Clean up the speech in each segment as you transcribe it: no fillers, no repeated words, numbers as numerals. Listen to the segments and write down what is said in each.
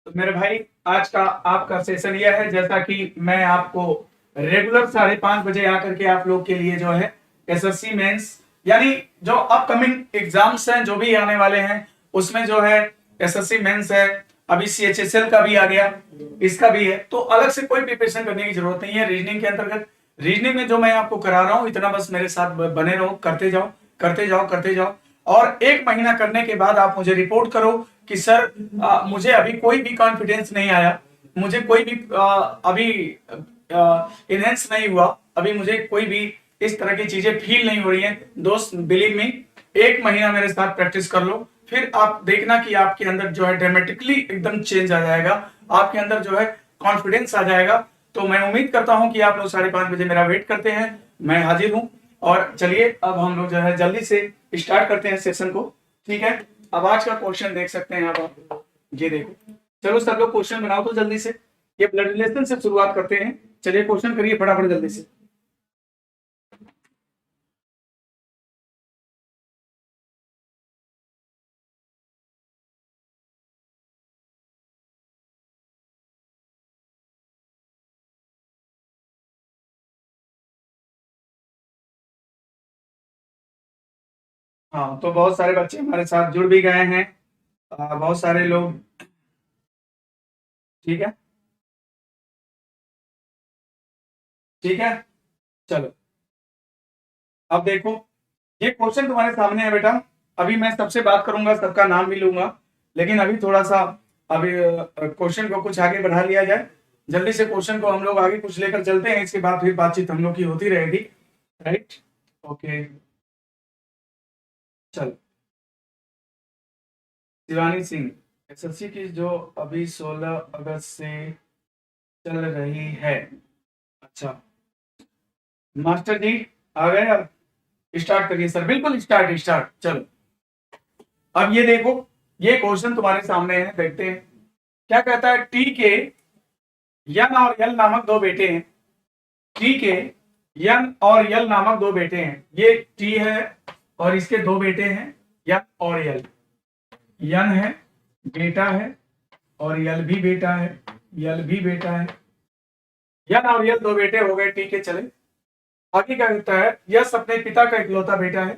तो मेरे भाई आज का आपका सेशन यह है, जैसा कि मैं आपको रेगुलर 5:30 बजे आकर के आप लोग के लिए जो है एसएससी मेंस यानी जो अपकमिंग एग्जाम्स हैं जो भी आने वाले हैं उसमें जो है एसएससी मेंस है, अभी सीएचएसएल का भी आ गया, इसका भी है, तो अलग से कोई प्रिपरेशन करने की जरूरत नहीं है। रीजनिंग के अंतर्गत रीजनिंग में जो मैं आपको करा रहा हूं इतना बस मेरे साथ बने रहो, करते जाओ करते जाओ करते जाओ, और 1 महीना करने के बाद आप मुझे रिपोर्ट करो कि सर मुझे अभी कोई भी कॉन्फिडेंस नहीं आया, मुझे कोई भी अभी इनहेंस नहीं हुआ, अभी मुझे कोई भी इस तरह की चीजें फील नहीं हो रही हैं। दोस्त बिलीव मी, 1 महीना मेरे साथ प्रैक्टिस कर लो, फिर आप देखना कि आपके अंदर जो है ड्रामेटिकली एकदम चेंज आ जाएगा, आपके अंदर जो है कॉन्फिडेंस आ जाएगा। तो मैं उम्मीद करता हूं कि आप लोग 5:30 बजे मेरा वेट करते हैं, मैं हाजिर हूं। और चलिए अब हम लोग जो है जल्दी से स्टार्ट करते हैं सेशन को, ठीक है। अब आज का क्वेश्चन देख सकते हैं आप, ये देखो। चलो सब लोग क्वेश्चन बनाओ तो जल्दी से, ये ब्लड रिलेशन से शुरुआत करते हैं। चलिए क्वेश्चन करिए फटाफट जल्दी से। हाँ, तो बहुत सारे बच्चे हमारे साथ जुड़ भी गए हैं, बहुत सारे लोग, ठीक है ठीक है। चलो अब देखो, ये क्वेश्चन तुम्हारे सामने है बेटा। अभी मैं सबसे बात करूंगा, सबका नाम भी लूंगा, लेकिन अभी थोड़ा सा अभी क्वेश्चन को कुछ आगे बढ़ा लिया जाए। जल्दी से क्वेश्चन को हम लोग आगे कुछ लेकर चलते हैं, इसके बाद फिर बातचीत हम लोग की होती रहेगी, राइट। ओके, चल। शिवानी सिंह, एसएससी की जो अभी 16 अगस्त से चल रही है। अच्छा, मास्टर जी आ गए अब, स्टार्ट करिए सर। बिल्कुल स्टार्ट स्टार्ट, चलो। अब ये देखो, ये क्वेश्चन तुम्हारे सामने है, देखते हैं क्या कहता है। टी के यन और यल नामक दो बेटे हैं। टी के यन और यल नामक दो बेटे हैं। ये टी है और इसके दो बेटे हैं, यन और यल। यन है, बेटा है, और यल भी बेटा है, यल भी बेटा है। यन और यल दो बेटे हो गए, टी के। चले आगे क्या कहता है। यश अपने पिता का इकलौता बेटा है।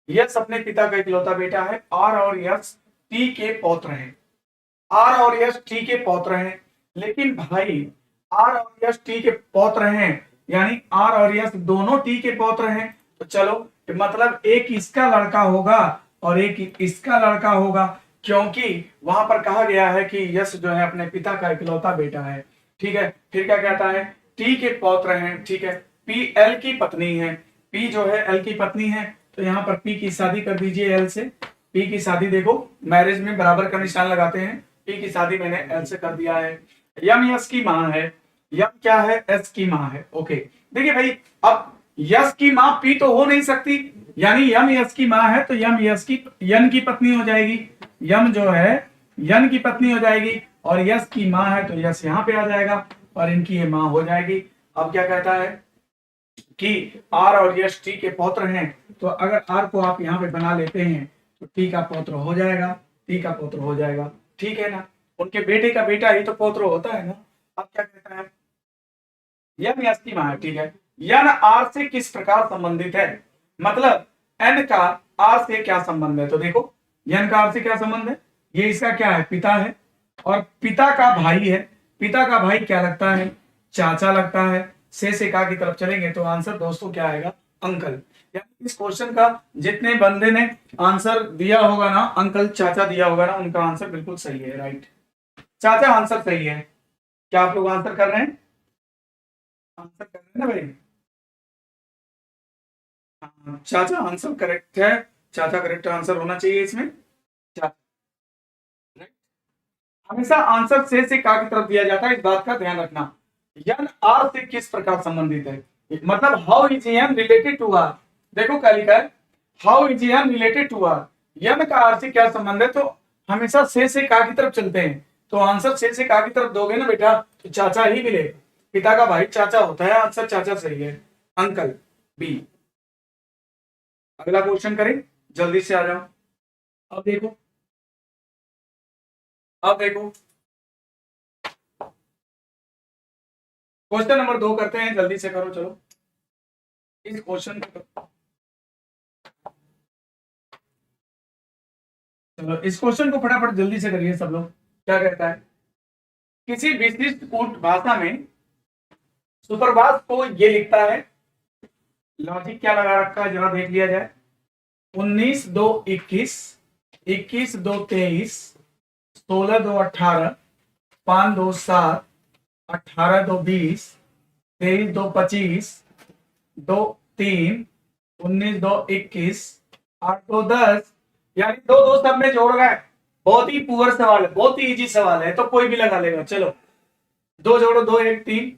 यश अपने पिता का इकलौता बेटा है। आर और यश टी के पौत्र हैं। आर और यश टी के पौत्र हैं, लेकिन भाई आर और यश टी के पौत्र हैं, यानी आर और यश दोनों टी के पौत्र हैं। तो चलो, मतलब एक इसका लड़का होगा और एक इसका लड़का होगा, क्योंकि वहां पर कहा गया है कि यश जो है अपने पिता का इकलौता बेटा है, ठीक है। फिर क्या कहता है, टी के पौत्र हैं, ठीक है। पी एल की पत्नी है, पी जो है एल की पत्नी है, तो यहाँ पर पी की शादी कर दीजिए एल से। पी की शादी देखो, मैरिज में बराबर का निशान लगाते हैं, पी की शादी मैंने एल से कर दिया है। यम यश की मां है, यम क्या है, एस की मां है। ओके, देखिए भाई, अब यश की मां पी तो हो नहीं सकती, यानी यम यश की मां है तो यम यश की यन की पत्नी हो जाएगी। यम जो है यन की पत्नी हो जाएगी, और यश की मां है तो यश यहाँ पे आ जाएगा और इनकी ये मां हो जाएगी। अब क्या कहता है कि आर और यश टी के पौत्र हैं, तो अगर आर को आप यहाँ पे बना लेते हैं तो टी का पौत्र हो जाएगा, टी का पौत्र हो जाएगा, ठीक है ना। उनके बेटे का बेटा ही तो पौत्र होता है ना। अब क्या कहता है, यन यश की मां है, ठीक है। यन आर से किस प्रकार संबंधित है, मतलब एन का आर से क्या संबंध है। तो देखो, यन का आर से क्या संबंध है, ये इसका क्या है, पिता है, और पिता का भाई है। पिता का भाई क्या लगता है, चाचा लगता है। से का की तरफ चलेंगे तो आंसर दोस्तों क्या आएगा, अंकल। यानी इस क्वेश्चन का जितने बंदे ने आंसर दिया होगा ना, अंकल चाचा दिया होगा ना, उनका आंसर बिल्कुल सही है, राइट। चाचा आंसर सही है। क्या आप लोग आंसर कर रहे हैं, आंसर कर रहे हैं ना भाई। हाँ, चाचा आंसर करेक्ट है, चाचा करेक्ट आंसर होना चाहिए इसमें, चाचा। हमेशा आंसर से का की तरफ दिया जाता है, इस बात का ध्यान रखना। यन आर से किस प्रकार संबंधित है, मतलब how is N related to R. देखो क्या लिखा है, how is N related to R. N का आर से क्या संबंध है, तो हमेशा से का की तरफ चलते हैं, तो आंसर से का की तरफ दोगे ना बेटा तो चाचा ही मिलेगा। पिता का भाई चाचा होता है, आंसर चाचा सही है, अंकल बी। अगला क्वेश्चन करें, जल्दी से आ जाओ। अब देखो, अब देखो, क्वेश्चन नंबर 2 करते हैं, जल्दी से करो चलो इस क्वेश्चन को। चलो इस क्वेश्चन को फटाफट जल्दी से करिए सब लोग। क्या कहता है, किसी विशिष्ट कूट भाषा में सुप्रभात को ये लिखता है, लॉजिक क्या लगा रखा है जरा देख लिया जाए। 19 2 21, 21 2 23, 16 2 18, 5 2 7, 18 2 20, 23 2 25, 2 3, 19 2 21, 8 2 10, यानी दो दो सब में जोड़ गए। बहुत ही पुअर सवाल है, बहुत ही इजी सवाल है, तो कोई भी लगा लेगा। चलो दो जोड़ो, 2 1 3,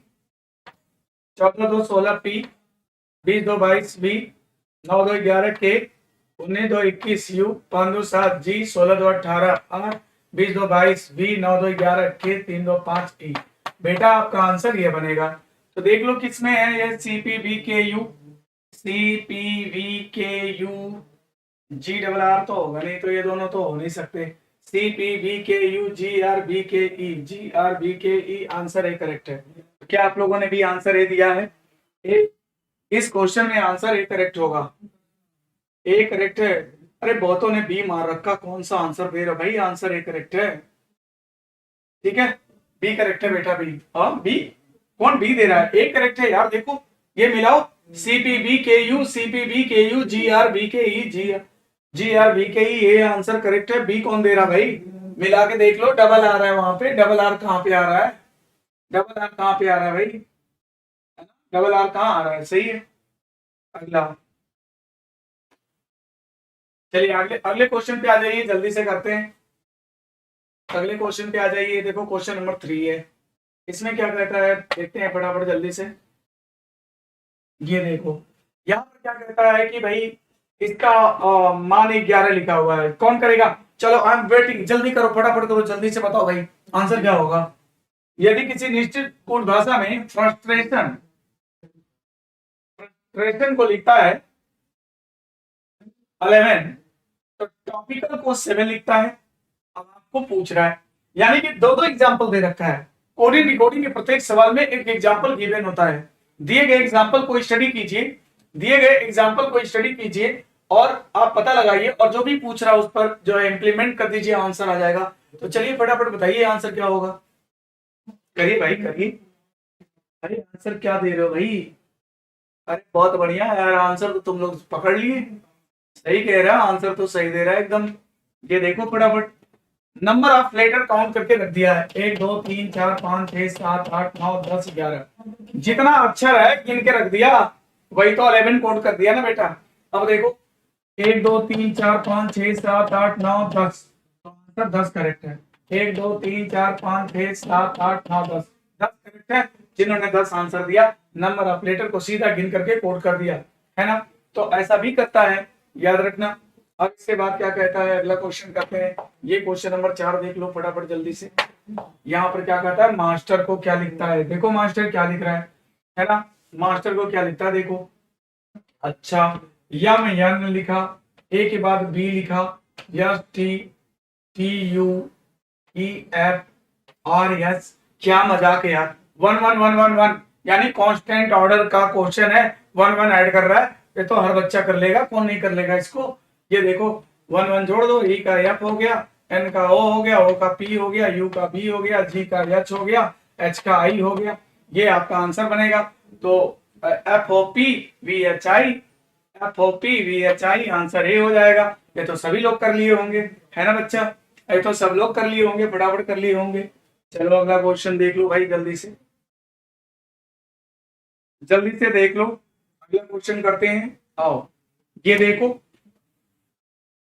14 2 16 पी, 20 2 22 बी, 9 2 11 के, 19 2 21 यू, 5 2 7 जी, 16 2 18 आर, 20 2 22 बी, 9 2 11 के, 3 2 5 ई। बेटा आपका आंसर ये बनेगा। तो देख लो किसमें है ये, CPV के यू, CPV के यू, GRR तो होगा नहीं, तो ये दोनों तो हो नहीं सकते। CPV के यू, GRB के ई, GRB के ई, आंसर ए करेक्ट है। तो क्या आप लोगों ने भी आंसर ए दिया है? ए, इस क्वेश्चन में आंसर ए करेक्ट होगा। ए करेक्ट है। अरे बहुतों ने बी मार रखा, कौन सा आंसर दे रहा भाई, आंसर ए करेक्ट है। ठीक है, बी करेक्ट है बेटा, बी। हाँ बी, कौन बी दे रहा है? ए करेक्ट है यार, देखो ये मिलाओ, CPV के यू, CPV के यू, GRB के ई, GRB के ई, ये आंसर करेक्ट है। बी कौन दे रहा भाई? मिला के देख लो, डबल आ रहा है वहां पे। डबल आर कहां पे आ रहा है? डबल आर कहां पे आ रहा है भाई? डबल आर कहां आ रहा है? सही है। अगला, चलिए अगले अगले क्वेश्चन पे आ जाइए, जल्दी से करते हैं। अगले क्वेश्चन पे आ जाइए, देखो क्वेश्चन नंबर 3 है। इसमें क्या कहता है देखते हैं फटाफट जल्दी से। ये देखो यहाँ पर क्या कहता है कि भाई इसका मान 11 लिखा हुआ है, कौन करेगा? चलो आई एम वेटिंग, जल्दी करो, फटाफट करो, जल्दी से बताओ भाई आंसर क्या होगा। यदि किसी निश्चित कूट भाषा में फ्रस्ट्रेशन फ्रस्ट्रेशन को लिखता है 11, तो टॉपिकल को 7 लिखता है। अब आपको पूछ रहा है, यानी कि दो दो एग्जाम्पल दे रखा है। कोडिंग रिकॉर्डिंग के प्रत्येक सवाल में एक एग्जाम्पल गिवन होता है। दिए गए एग्जाम्पल को स्टडी कीजिए, दिए गए एग्जाम्पल को स्टडी कीजिए और आप पता लगाइए, और जो भी पूछ रहा है उस पर जो है इंप्लीमेंट कर दीजिए, आंसर आ जाएगा। तो चलिए फटाफट बताइए आंसर क्या होगा। करिए भाई करिए। अरे आंसर क्या दे रहे हो भाई? अरे बहुत बढ़िया यार, आंसर तो तुम लोग पकड़ लिए। सही कह रहा है, आंसर तो सही दे रहा है एकदम। ये देखो फटाफट, नंबर ऑफ लेटर काउंट करके रख दिया है, 1 2 3 4 5 6 7 8 9 10 11। जितना अक्षर है गिन के रख दिया, वही तो 11 कोड कर दिया ना बेटा। अब देखो 1 2 3 4 5 6 7 8 9 10, तो आंसर 10 करेक्ट है। 1 2 3 4 5 6 7 8 9 10, 10 करेक्ट है। जिन्होंने 10 आंसर दिया, नंबर ऑफ लेटर को सीधा गिन करके कोड कर दिया है ना। तो ऐसा भी करता है, याद रखना। अब इसके बाद क्या कहता है, अगला क्वेश्चन करते हैं। ये क्वेश्चन नंबर 4 देख लो फटाफट जल्दी से। यहाँ पर क्या कहता है, मास्टर को क्या लिखता है। देखो मास्टर क्या लिख रहा है ना। मास्टर को क्या लिखता है देखो। अच्छा, या में यन लिखा, ए के बाद बी लिखा, yes T, T U, E F, R S. क्या मजाक है यार, 1 1 1 1 1, यानी कांस्टेंट ऑर्डर का क्वेश्चन है, 1 1 ऐड कर रहा है। ये तो हर बच्चा कर लेगा, कौन नहीं कर लेगा इसको। ये देखो 1 1 जोड़ दो, ई का एफ हो गया, एन का ओ हो गया, ओ का पी हो गया, यू का बी हो गया, जी का एच हो गया, एच का आई हो गया। ये आपका आंसर बनेगा। तो F O P V H I, F O P V H I, answer A हो जाएगा। ये तो सभी लोग कर लिए होंगे, है ना बच्चा। ये तो सब लोग कर लिए होंगे, फटाफट कर लिए होंगे। चलो अगला क्वेश्चन देख लो भाई, जल्दी से जल्दी से देख लो। अगला क्वेश्चन करते हैं, आओ ये देखो।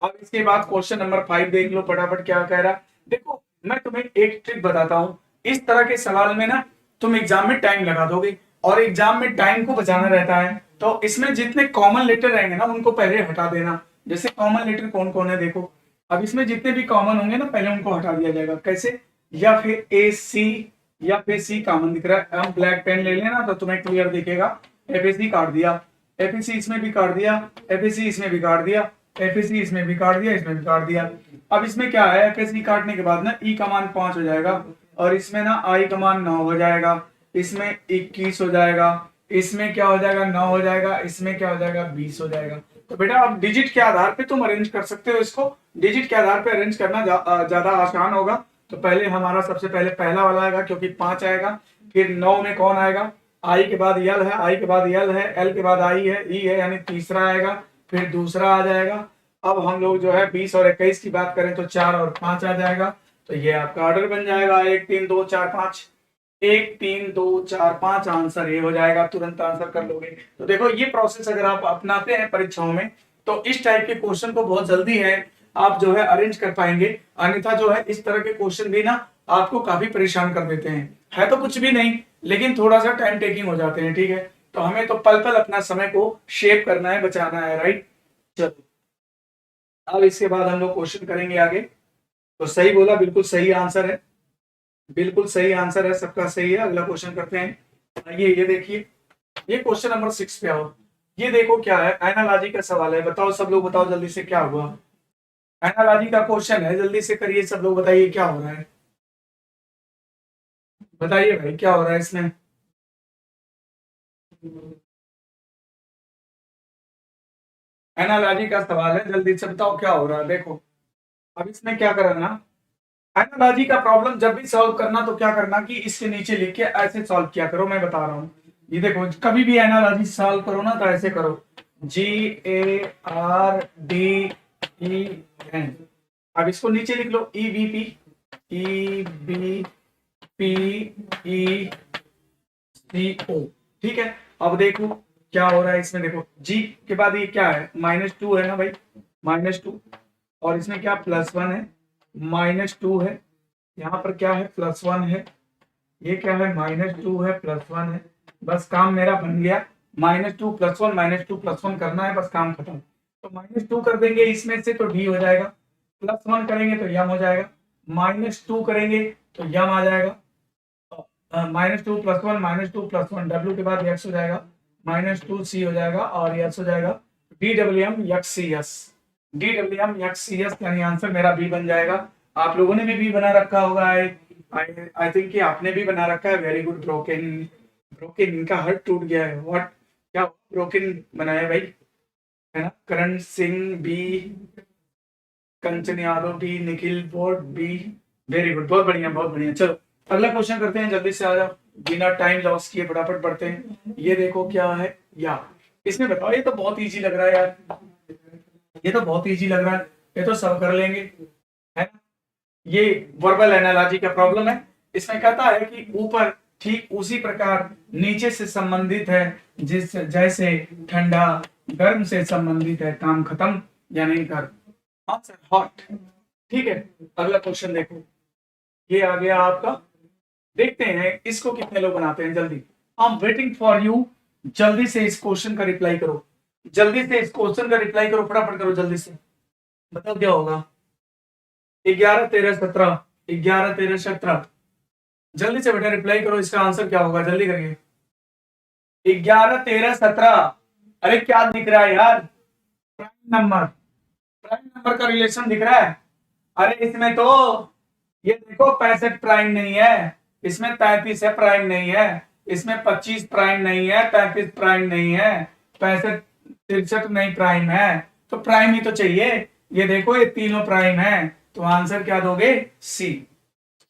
अब इसके बाद क्वेश्चन नंबर 5 देख लो फटाफट, क्या कह रहा है देखो। मैं तुम्हें एक ट्रिक बताता हूं, इस तरह के सवाल में ना तुम एग्जाम में टाइम लगा दोगे, और एग्जाम में टाइम को बचाना रहता है। तो इसमें जितने कॉमन लेटर रहेंगे ना उनको पहले हटा देना। जैसे कॉमन लेटर कौन कौन है देखो। अब इसमें जितने भी कॉमन होंगे ना पहले उनको हटा दिया जाएगा। कैसे? या फिर ए सी, या फिर सी कॉमन दिख रहा है, हम ब्लैक पेन ले लेना तो तुम्हें क्लियर दिखेगा। एफ ए सी काट दिया, एफ ए सी इसमें भी काट दिया, एफ ए सी इसमें भी काट दिया, एफ ए सी इसमें भी काट दिया, इसमें भी काट दिया। अब इसमें क्या है, एफ ए सी काटने के बाद ना ई का मान 5 हो जाएगा, और इसमें ना आई का मान 9 हो जाएगा, इसमें 21 हो जाएगा, इसमें क्या हो जाएगा 9 हो जाएगा, इसमें क्या हो जाएगा 20 हो जाएगा। तो बेटा अब डिजिट के आधार पे तुम अरेंज कर सकते हो इसको, डिजिट के आधार पे अरेंज करना ज्यादा आसान होगा। तो पहले हमारा सबसे पहले पहला वाला आएगा क्योंकि 5 आएगा, फिर 9 में कौन आएगा, आई के बाद यल है, आई के बाद यल है, एल के बाद आई है, ई है, यानी तीसरा आएगा, फिर दूसरा आ जाएगा। अब हम लोग जो है 20 और 21 की बात करें तो 4 और 5 आ जाएगा। तो ये आपका ऑर्डर बन जाएगा 1 3 2 4 5, 1 3 2 4 5, आंसर ये हो जाएगा, तुरंत आंसर कर लोगे। तो देखो ये प्रोसेस अगर आप अपनाते हैं परीक्षाओं में तो इस टाइप के क्वेश्चन को बहुत जल्दी है आप जो है अरेंज कर पाएंगे। अन्यथा जो है इस तरह के क्वेश्चन भी ना आपको काफी परेशान कर देते हैं, है तो कुछ भी नहीं लेकिन थोड़ा सा टाइम टेकिंग हो जाते हैं, ठीक है। तो हमें तो पल पल अपना समय को शेप करना है, बचाना है, राइट। चलो अब इसके बाद हम लोग क्वेश्चन करेंगे आगे। तो सही बोला, बिल्कुल सही आंसर है, बिल्कुल सही आंसर है, सबका सही है। अगला क्वेश्चन करते हैं। ये देखिए, ये क्वेश्चन नंबर 6 पे आओ। ये देखो क्या है, एनालॉजी का सवाल है। बताओ सब लोग, बताओ जल्दी से क्या हुआ। एनालॉजी का क्वेश्चन है, जल्दी से करिए सब लोग, बताइए क्या हो रहा है, बताइए भाई क्या हो रहा है इसमें। एनालॉजी का सवाल है, जल्दी से बताओ क्या हो रहा है। देखो अब इसमें क्या करना, एनालॉजी का प्रॉब्लम जब भी सॉल्व करना तो क्या करना कि इसके नीचे लिख के ऐसे सॉल्व किया करो। मैं बता रहा हूँ, ये देखो कभी भी एनालॉजी सॉल्व करो ना तो ऐसे करो, GARDEN। अब इसको नीचे लिख लो, EBPEBCO, ठीक है। अब देखो क्या हो रहा है इसमें, देखो जी के बाद ये क्या है, -2 है ना भाई, -2, और इसमें क्या +1 है, -2 है, यहाँ पर क्या है +1 है, ये क्या है -2 है, +1 है, बस काम मेरा बन गया। -2 +1 -2 +1 करना है, बस काम खत्म। तो -2 कर देंगे इसमें से तो डी हो जाएगा, +1 करेंगे तो यम हो जाएगा, -2 करेंगे तो यम आ जाएगा, -2 +1 -2 +1 डब्ल्यू के बाद एक्स हो जाएगा, -2 सी हो जाएगा और यस हो जाएगा, DWM यक्स सी यस, DWM यक्स सी यस, यानी आंसर मेरा बी बन जाएगा। आप लोगों ने भी बी बना रखा होगा, आई थिंक कि आपने भी बना रखा है। Very good. ब्रोकन, ब्रोकन, इनका हार्ट टूट गया है, व्हाट, क्या ब्रोकन बनाया भाई, है ना। करण सिंह बी, कंचन यादव बी, निखिल बोर्ड बी, वेरी गुड, बहुत बढ़िया बहुत बढ़िया। चलो अगला क्वेश्चन करते हैं, जल्दी से आ जाओ, बिना टाइम लॉस किए फटाफट पढ़ते हैं। ये देखो क्या है, या इसमें बताओ, ये तो बहुत इजी लग रहा है यार, ये तो बहुत इजी लग रहा है, ये तो सब कर लेंगे, है ना। ये वर्बल एनालॉजी का प्रॉब्लम है। इसमें कहता है कि ऊपर ठीक उसी प्रकार नीचे से संबंधित है जिस जैसे ठंडा गर्म से संबंधित है, काम खत्म यानी गर्म, आंसर हॉट, ठीक है। अगला क्वेश्चन देखो, ये आ गया आपका, देखते हैं इसको कितने लोग बनाते हैं जल्दी। I am waiting for you, जल्दी से इस क्वेश्चन का रिप्लाई करो, जल्दी से इस क्वेश्चन का रिप्लाई करो, फटाफट करो जल्दी से, बताओ क्या होगा। 11 13 17, 11 13 17, जल्दी से बेटा रिप्लाई करो, इसका आंसर क्या होगा, जल्दी करिए। 11 13 17, अरे क्या दिख रहा है यार, प्राइम नंबर, प्राइम नंबर का रिलेशन दिख रहा है। अरे इसमें तो ये देखो 65 प्राइम नहीं है, इसमें 33 है प्राइम नहीं है, इसमें 25 प्राइम नहीं है, 35 प्राइम नहीं है, 65 63 नहीं प्राइम है, तो प्राइम ही तो चाहिए। ये देखो ये तीनों प्राइम है, तो आंसर क्या दोगे, सी,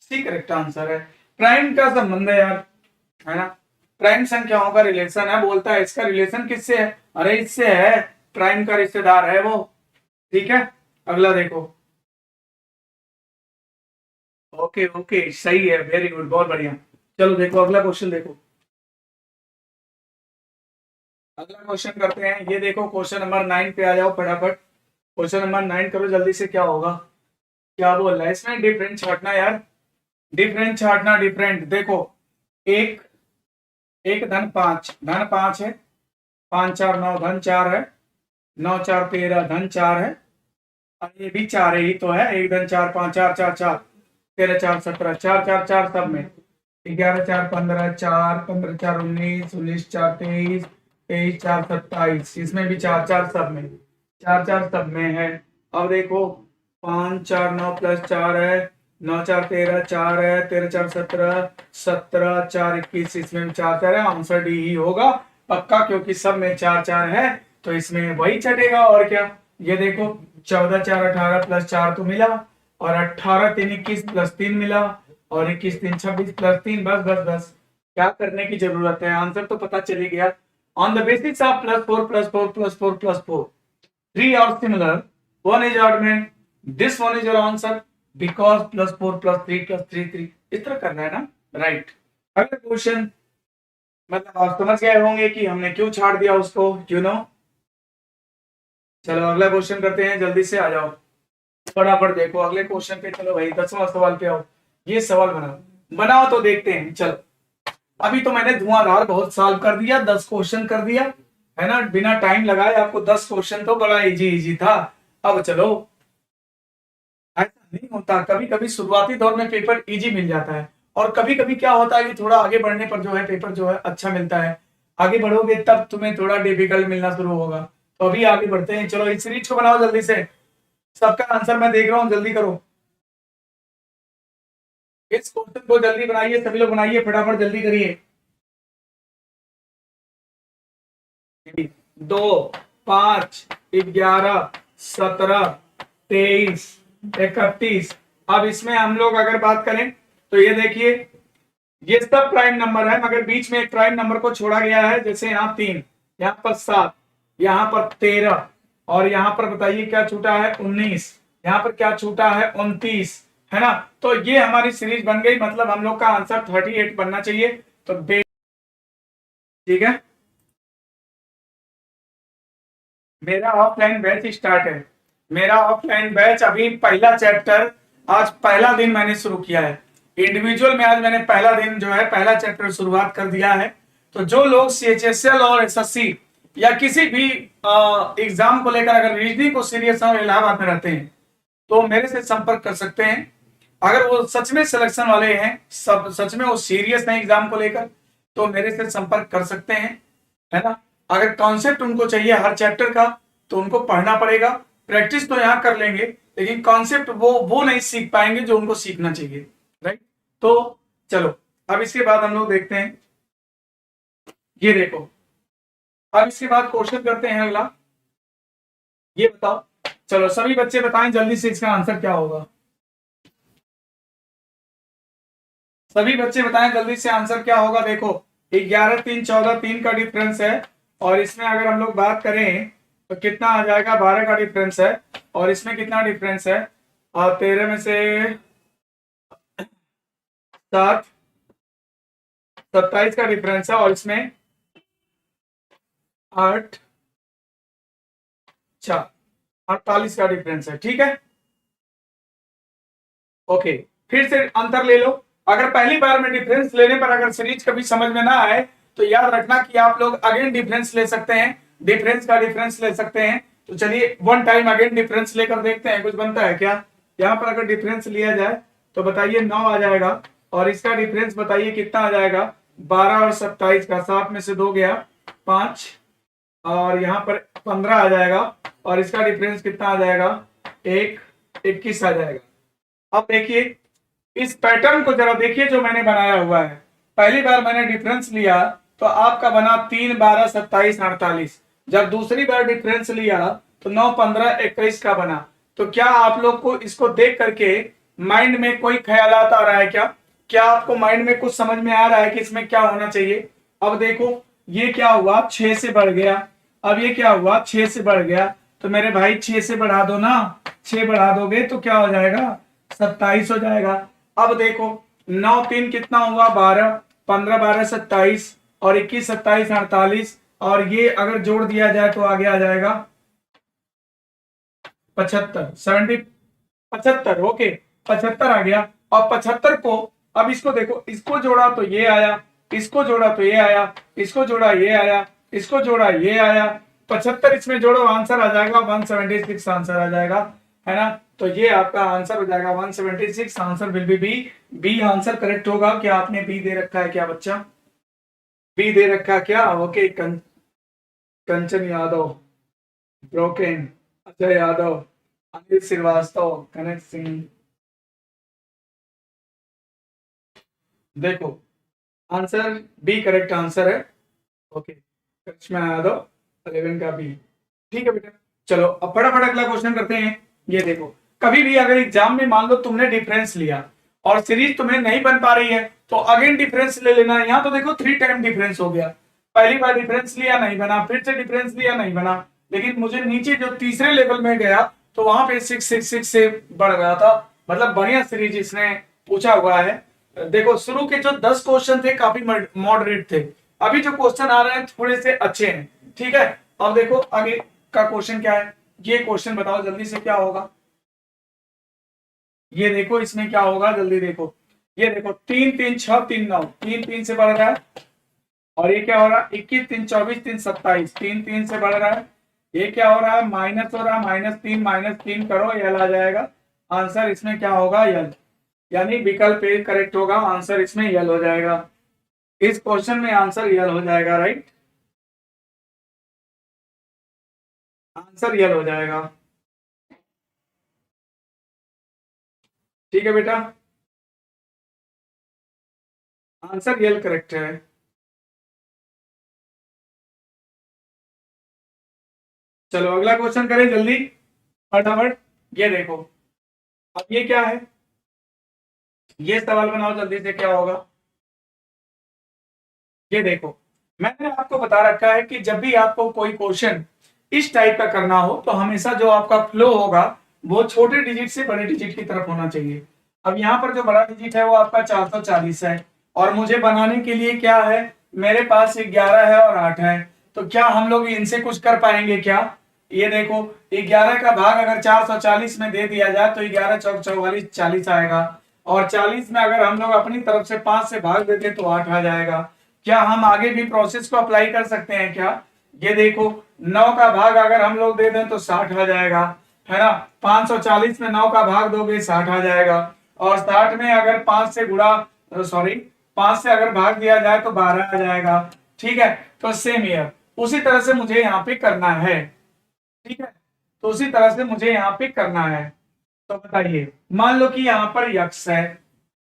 सी करेक्ट आंसर है। प्राइम का संबंध है यार, है ना, प्राइम संख्याओं का रिलेशन है, बोलता है इसका रिलेशन किससे है, अरे इससे है, प्राइम का रिश्तेदार है वो, ठीक है। अगला देखो, ओके ओके सही है, वेरी गुड, बहुत बढ़िया। चलो देखो अगला क्वेश्चन देखो, अगला क्वेश्चन करते हैं। ये देखो क्वेश्चन नंबर 9 पे आ जाओ फटाफट, क्वेश्चन नंबर 9 करो जल्दी से, क्या होगा, क्या बोल रहा है इसमें, डिफरेंट छाटना यार, डिफरेंट छाटना, डिफरेंट। देखो एक, एक धन 5, धन 5 है, 5 4 9 धन 4 है, 9 4 13 धन 4 है, और ये भी 4 ही तो है, 1 धन 4 5 4 4 4, 13 4 17, 4 4 4 सब में, 11 4 15 4 15 4 19 19 4 23 23 4 27, इसमें भी 4 4 सब में, 4 4 सब में है। अब देखो 5 4 9 +4 है, 9 4 13, 4 है, 13 4 17, 17 4 21, इसमें 4 4 है, आंसर डी ही होगा पक्का, क्योंकि सब में 4 4 है तो इसमें वही चटेगा और क्या। ये देखो 14 4 18 प्लस 4 तो मिला, और 18 3 21 प्लस 3 मिला, और 21 3 26 प्लस 3, बस बस बस, क्या करने की जरूरत है, आंसर तो पता चली गया। On the basis of plus 4 plus 4 plus 4 plus 4, 3 are similar, one is odd man, this one is your answer because plus 4 plus 3 plus 3 3, इस तरह करना है ना, राइट। अगला क्वेश्चन, मतलब आप समझ गए होंगे कि हमने क्यों छाड़ दिया उसको, यू नो। चलो अगला क्वेश्चन करते हैं, जल्दी से आ जाओ फटाफट, देखो अगले क्वेश्चन पे, चलो भाई 10वां सवाल पे आओ। ये सवाल बनाओ, बनाओ तो देखते हैं। चलो अभी तो मैंने धुआंधार बहुत सॉल्व कर दिया, 10 क्वेश्चन कर दिया है ना, बिना टाइम लगाए आपको 10 क्वेश्चन, तो बड़ा इजी इजी था। अब चलो, ऐसा नहीं होता, कभी कभी शुरुआती दौर में पेपर इजी मिल जाता है, और कभी कभी क्या होता है कि थोड़ा आगे बढ़ने पर जो है पेपर जो है अच्छा मिलता है, आगे बढ़ोगे तब तुम्हें थोड़ा डिफिकल्ट मिलना शुरू होगा। तो अभी आगे बढ़ते हैं, चलो इस सीरीज को बनाओ जल्दी से, सबका आंसर मैं देख रहा हूँ, जल्दी करो, इस क्वेश्चन को जल्दी बनाइए, सभी लोग बनाइए फटाफट, जल्दी करिए। 2 5 11 17 23 31, अब इसमें हम लोग अगर बात करें तो ये देखिए, ये सब प्राइम नंबर है, मगर बीच में एक प्राइम नंबर को छोड़ा गया है, जैसे यहाँ 3, यहाँ पर 7, यहाँ पर 13, और यहाँ पर बताइए क्या छूटा है, 19, यहाँ पर क्या छूटा है, 29, है ना। तो ये हमारी सीरीज बन गई, मतलब हम लोग का आंसर 38 बनना चाहिए। तो ठीक है, मेरा ऑफलाइन बैच स्टार्ट है, मेरा ऑफलाइन बैच अभी पहला चैप्टर, आज पहला दिन मैंने शुरू किया है इंडिविजुअल में, आज मैंने पहला दिन जो है पहला चैप्टर शुरुआत कर दिया है। तो जो लोग CHSL और SSC या किसी भी एग्जाम को लेकर अगर रीजनिंग को सीरियस और इलाहाबाद में रहते हैं तो मेरे से संपर्क कर सकते हैं। अगर वो सच में सिलेक्शन वाले हैं, सब सच में वो सीरियस हैं एग्जाम को लेकर, तो मेरे से संपर्क कर सकते हैं, है ना। अगर कॉन्सेप्ट उनको चाहिए हर चैप्टर का, तो उनको पढ़ना पड़ेगा, प्रैक्टिस तो यहाँ कर लेंगे, लेकिन कॉन्सेप्ट वो नहीं सीख पाएंगे जो उनको सीखना चाहिए, राइट। तो चलो अब इसके बाद हम लोग देखते हैं, ये देखो, अब इसके बाद क्वेश्चन करते हैं अगला, ये बताओ, चलो सभी बच्चे बताएं जल्दी से इसका आंसर क्या होगा, सभी बच्चे बताएं जल्दी से आंसर क्या होगा। देखो 11 3 14 3 का डिफरेंस है, और इसमें अगर हम लोग बात करें तो कितना आ जाएगा, 12 का डिफरेंस है, और इसमें कितना डिफरेंस है, और 13 में से 7 27 का डिफरेंस है, और इसमें 8 4 48 का डिफरेंस है, ठीक है। ओके, फिर से अंतर ले लो, अगर पहली बार में डिफरेंस लेने पर अगर सीरीज कभी समझ में ना आए तो याद रखना कि आप लोग अगेन डिफरेंस ले सकते हैं, डिफरेंस का डिफरेंस ले सकते हैं। तो चलिए वन टाइम अगेन डिफरेंस लेकर देखते हैं कुछ बनता है क्या। यहाँ पर अगर डिफरेंस लिया जाए तो बताइए 9 आ जाएगा, और इसका डिफरेंस बताइए कितना आ जाएगा, 12 और 27 का, 7 में से 2 गया 5, और यहाँ पर 15 आ जाएगा, और इसका डिफरेंस कितना आ जाएगा, 1 21 आ जाएगा। अब देखिए इस पैटर्न को जरा देखिए जो मैंने बनाया हुआ है, पहली बार मैंने डिफरेंस लिया तो आपका बना 3 12 27 48, जब दूसरी बार डिफरेंस लिया तो 9 15 21 का बना। तो क्या आप लोग को इसको देख करके माइंड में कोई ख्यालात आ रहा है क्या, क्या आपको माइंड में कुछ समझ में आ रहा है कि इसमें क्या होना चाहिए। अब देखो ये क्या हुआ, 6 से बढ़ गया, अब ये क्या हुआ, 6 से बढ़ गया, तो मेरे भाई 6 से बढ़ा दो ना, 6 बढ़ा दोगे तो क्या हो जाएगा, 27 हो जाएगा। अब देखो 9 3 कितना हुआ, 12, 15 12 27, और 21 27 48, और ये अगर जोड़ दिया जाए तो आगे आ जाएगा 75 70, 75, ओके 75 आ गया। और 75 को, अब इसको देखो, इसको जोड़ा तो ये आया, इसको जोड़ा तो ये आया, इसको जोड़ा ये आया, इसको जोड़ा ये आया, 75 इसमें जोड़ो आंसर आ जाएगा 176 आंसर आ जाएगा, है ना। तो ये आपका आंसर हो जाएगा 176, answer will be B, B answer correct होगा। क्या आपने बी दे रखा है क्या बच्चा, बी दे रखा क्या, ओके। कंचन यादव, ब्रोकेन, अजय यादव, अनिल श्रीवास्तव, कनक सिंह, देखो आंसर बी करेक्ट आंसर है। ओके, करिश्मा यादव 11 का बी। ठीक है बेटा, चलो अब फटाफट अगला क्वेश्चन करते हैं। ये देखो, कभी भी अगर एग्जाम में मान लो तुमने डिफरेंस लिया और सीरीज तुम्हें नहीं बन पा रही है तो अगेन डिफरेंस ले लेना। यहाँ तो देखो 3 टाइम डिफरेंस हो गया, पहली बार डिफरेंस लिया नहीं बना, फिर से डिफरेंस लिया नहीं बना, लेकिन मुझे नीचे जो तीसरे लेवल में गया तो वहां पे 666 से बढ़ गया था। मतलब बढ़िया सीरीज इसने पूछा हुआ है। देखो शुरू के जो 10 क्वेश्चन थे काफी मॉडरेट थे, अभी जो क्वेश्चन आ रहे हैं थोड़े से अच्छे हैं। ठीक है, अब देखो आगे का क्वेश्चन क्या है, ये क्वेश्चन बताओ जल्दी से क्या होगा। ये देखो इसमें क्या होगा, जल्दी देखो। ये देखो 3 3 6 3 9, 3 3 से बढ़ रहा है, और ये क्या हो रहा है 21 3 24 3 27, 3 3 से बढ़ रहा है। ये क्या हो रहा है माइनस हो रहा है, -3 करो यल आ जाएगा। आंसर इसमें क्या होगा यल, यानी विकल्प ए करेक्ट होगा, आंसर इसमें यल हो जाएगा। इस क्वेश्चन में आंसर यल हो जाएगा, राइट, आंसर यल हो जाएगा। ठीक है बेटा, आंसर यल करेक्ट है। चलो अगला क्वेश्चन करें जल्दी फटाफट। ये देखो, अब ये क्या है, ये सवाल बनाओ जल्दी से क्या होगा। ये देखो, मैंने आपको बता रखा है कि जब भी आपको कोई क्वेश्चन इस टाइप का करना हो तो हमेशा जो आपका फ्लो होगा वो छोटे डिजिट से बड़े डिजिट की तरफ होना चाहिए। अब यहाँ पर जो बड़ा डिजिट है वो आपका 440 है, और मुझे बनाने के लिए क्या है, मेरे पास 11 है और 8 है, तो क्या हम लोग इनसे कुछ कर पाएंगे क्या। ये देखो 11 का भाग अगर 440 में दे दिया जाए तो 11 चौक 44 40 आएगा, और 40 में अगर हम लोग अपनी तरफ से 5 से भाग देते तो 8 आ जाएगा। क्या हम आगे भी प्रोसेस को अप्लाई कर सकते हैं क्या। ये देखो 9 का भाग अगर हम लोग दे दें तो 60 आ जाएगा, है ना। 540 में 9 का भाग दोगे 60 आ जाएगा, और 60 में अगर 5 से गुणा, सॉरी 5 से अगर भाग दिया जाए तो 12 आ जाएगा। ठीक है, तो सेम ईयर उसी तरह से मुझे यहाँ पे करना है। ठीक है, तो उसी तरह से मुझे यहाँ पे करना है। तो बताइए, मान लो कि यहाँ पर यक्स है,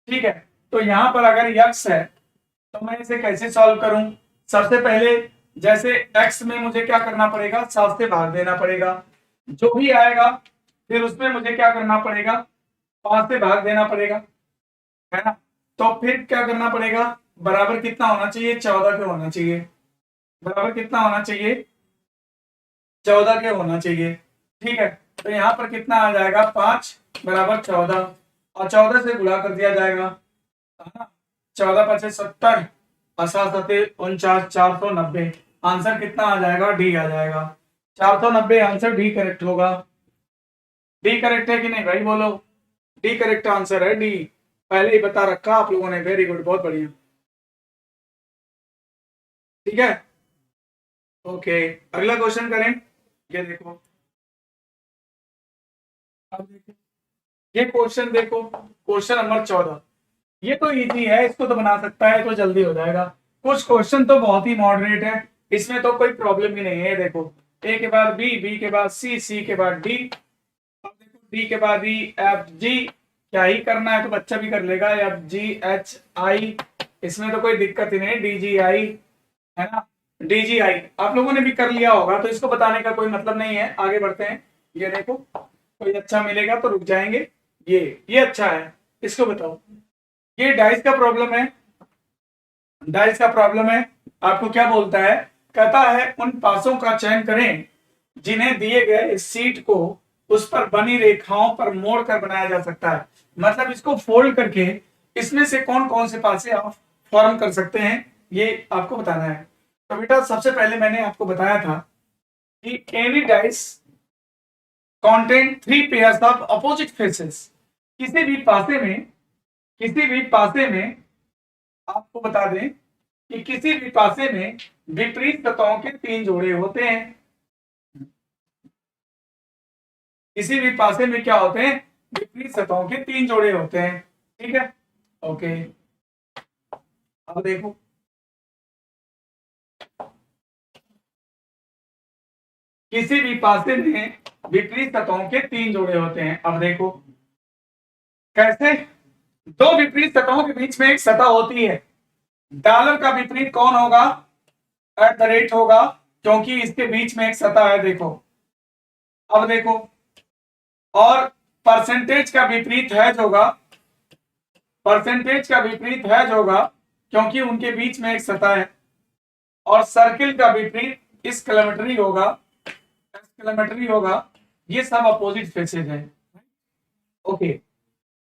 ठीक है, तो यहाँ पर अगर यक्स है तो मैं इसे कैसे सॉल्व करूं। सबसे पहले जैसे x में मुझे क्या करना पड़ेगा, 7 से भाग देना पड़ेगा, जो भी आएगा फिर उसमें मुझे क्या करना पड़ेगा, 5 से भाग देना पड़ेगा, है ना। तो फिर क्या करना पड़ेगा, बराबर कितना होना चाहिए, 14 के होना चाहिए। बराबर कितना होना चाहिए, 14 के होना चाहिए। ठीक है, तो यहाँ पर कितना आ जाएगा, 5 बराबर 14, और 14 से गुणा कर दिया जाएगा, है ना। 14 5 70, 49 490, आंसर कितना आ जाएगा, डी आ जाएगा। 490 आंसर डी करेक्ट होगा। डी करेक्ट है कि नहीं भाई बोलो, डी करेक्ट आंसर है, डी पहले ही बता रखा आप लोगों ने, वेरी गुड, बहुत बढ़िया। ठीक है, ओके अगला क्वेश्चन करें। ये देखो, अब देखो ये क्वेश्चन देखो, क्वेश्चन नंबर 14, ये तो इजी है, इसको तो बना सकता है, तो जल्दी हो जाएगा। कुछ क्वेश्चन तो बहुत ही मॉडरेट है, इसमें तो कोई प्रॉब्लम ही नहीं है। देखो ए के बाद बी, बी के बाद सी, सी के बाद डी, अब देखो डी के बाद ई, एफ जी, क्या ही करना है तो बच्चा भी कर लेगा, एफ जी एच आई, इसमें तो कोई दिक्कत ही नहीं, डी जी आई, है ना। डी जी आई आप लोगों ने भी कर लिया होगा, तो इसको बताने का कोई मतलब नहीं है, आगे बढ़ते हैं। ये देखो कोई अच्छा मिलेगा तो रुक जाएंगे। ये अच्छा है, इसको बताओ। ये डाइस का प्रॉब्लम है, डाइस का प्रॉब्लम है। आपको क्या बोलता है, कहता है उन पासों का चयन करें जिन्हें दिए गए सीट को उस पर बनी रेखाओं पर मोड़ कर बनाया जा सकता है। मतलब इसको फोल्ड करके इसमें से कौन कौन से पासे आप फॉर्म कर सकते हैं, ये आपको बताना है। तो बेटा सबसे पहले मैंने आपको बताया था कि any dice content 3 pairs of opposite faces. किसी भी पासे में, किसी भी पासे में आपको बता दें कि किसी भी पासे में विपरीत सतहों के 3 जोड़े होते हैं। किसी भी पासे में क्या होते हैं, विपरीत सतहों के 3 जोड़े होते हैं। ठीक है, ओके अब देखो, किसी भी पासे में विपरीत सतहों के 3 जोड़े होते हैं। अब देखो कैसे, दो विपरीत सतहों के बीच में एक सतह होती है। डॉलर का विपरीत कौन होगा? एट द रेट होगा, क्योंकि इसके बीच में एक सतह है। देखो, अब देखो, और परसेंटेज का विपरीत हैज होगा, परसेंटेज का विपरीत हैज होगा क्योंकि उनके बीच में एक सतह है। और सर्किल का विपरीत एक्सक्लेमेटरी होगा, एक्सक्लेमेटरी होगा। ये सब अपोजिट फेसेज है। ओके,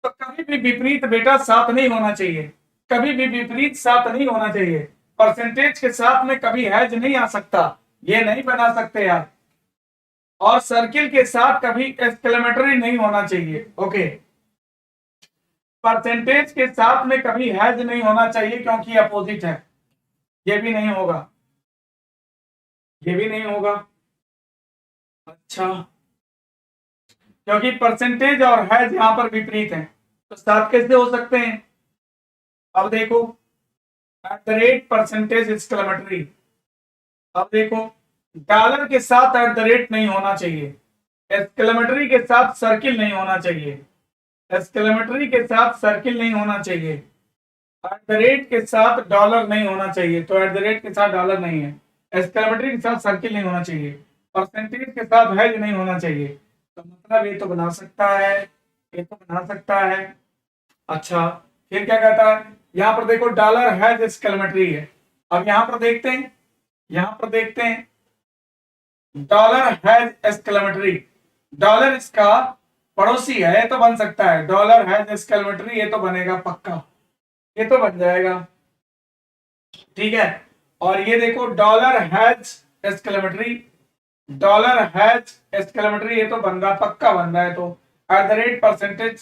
तो कभी भी विपरीत बेटा साथ नहीं होना चाहिए, कभी भी विपरीत साथ नहीं होना चाहिए। परसेंटेज के साथ में कभी हैज नहीं आ सकता, ये नहीं बना सकते आप। और सर्किल के साथ कभी एक्सक्लेमेटरी नहीं होना चाहिए। ओके, परसेंटेज के साथ में कभी हैज नहीं होना चाहिए क्योंकि अपोजिट है। ये भी नहीं होगा, ये भी नहीं होगा। अच्छा, क्योंकि परसेंटेज और हैज यहां पर विपरीत है, तो साथ कैसे हो सकते हैं? अब देखो, at the rate percentage exclamatory. अब देखो, डॉलर के साथ एट द रेट नहीं होना चाहिए, एक्सक्लेमेटरी के साथ सर्किल नहीं होना चाहिए, एक्सक्लेमेटरी के साथ सर्किल नहीं होना चाहिए, एट द रेट के साथ डॉलर नहीं होना चाहिए, तो एट द रेट के साथ डॉलर नहीं है, एक्सक्लेमेटरी के साथ सर्किल नहीं होना चाहिए, परसेंटेज के साथ हैज नहीं होना चाहिए। तो मतलब ये तो बना सकता है, ये तो बना सकता है। अच्छा, फिर क्या कहता है? यहां पर देखो, डॉलर हैज एक्सक्लेमेटरी है। अब यहां पर देखते हैं, यहां पर देखते हैं, डॉलर हैज एक्सक्लेमेटरी। डॉलर इसका पड़ोसी है तो बन सकता है, डॉलर हैज एक्सक्लेमेटरी, ये तो बनेगा पक्का, ये तो बन जाएगा। ठीक है, और ये देखो, dollar has exclamatory, dollar has exclamatory, ये तो बन रहा, पक्का बन रहा है। तो at the rate percentage,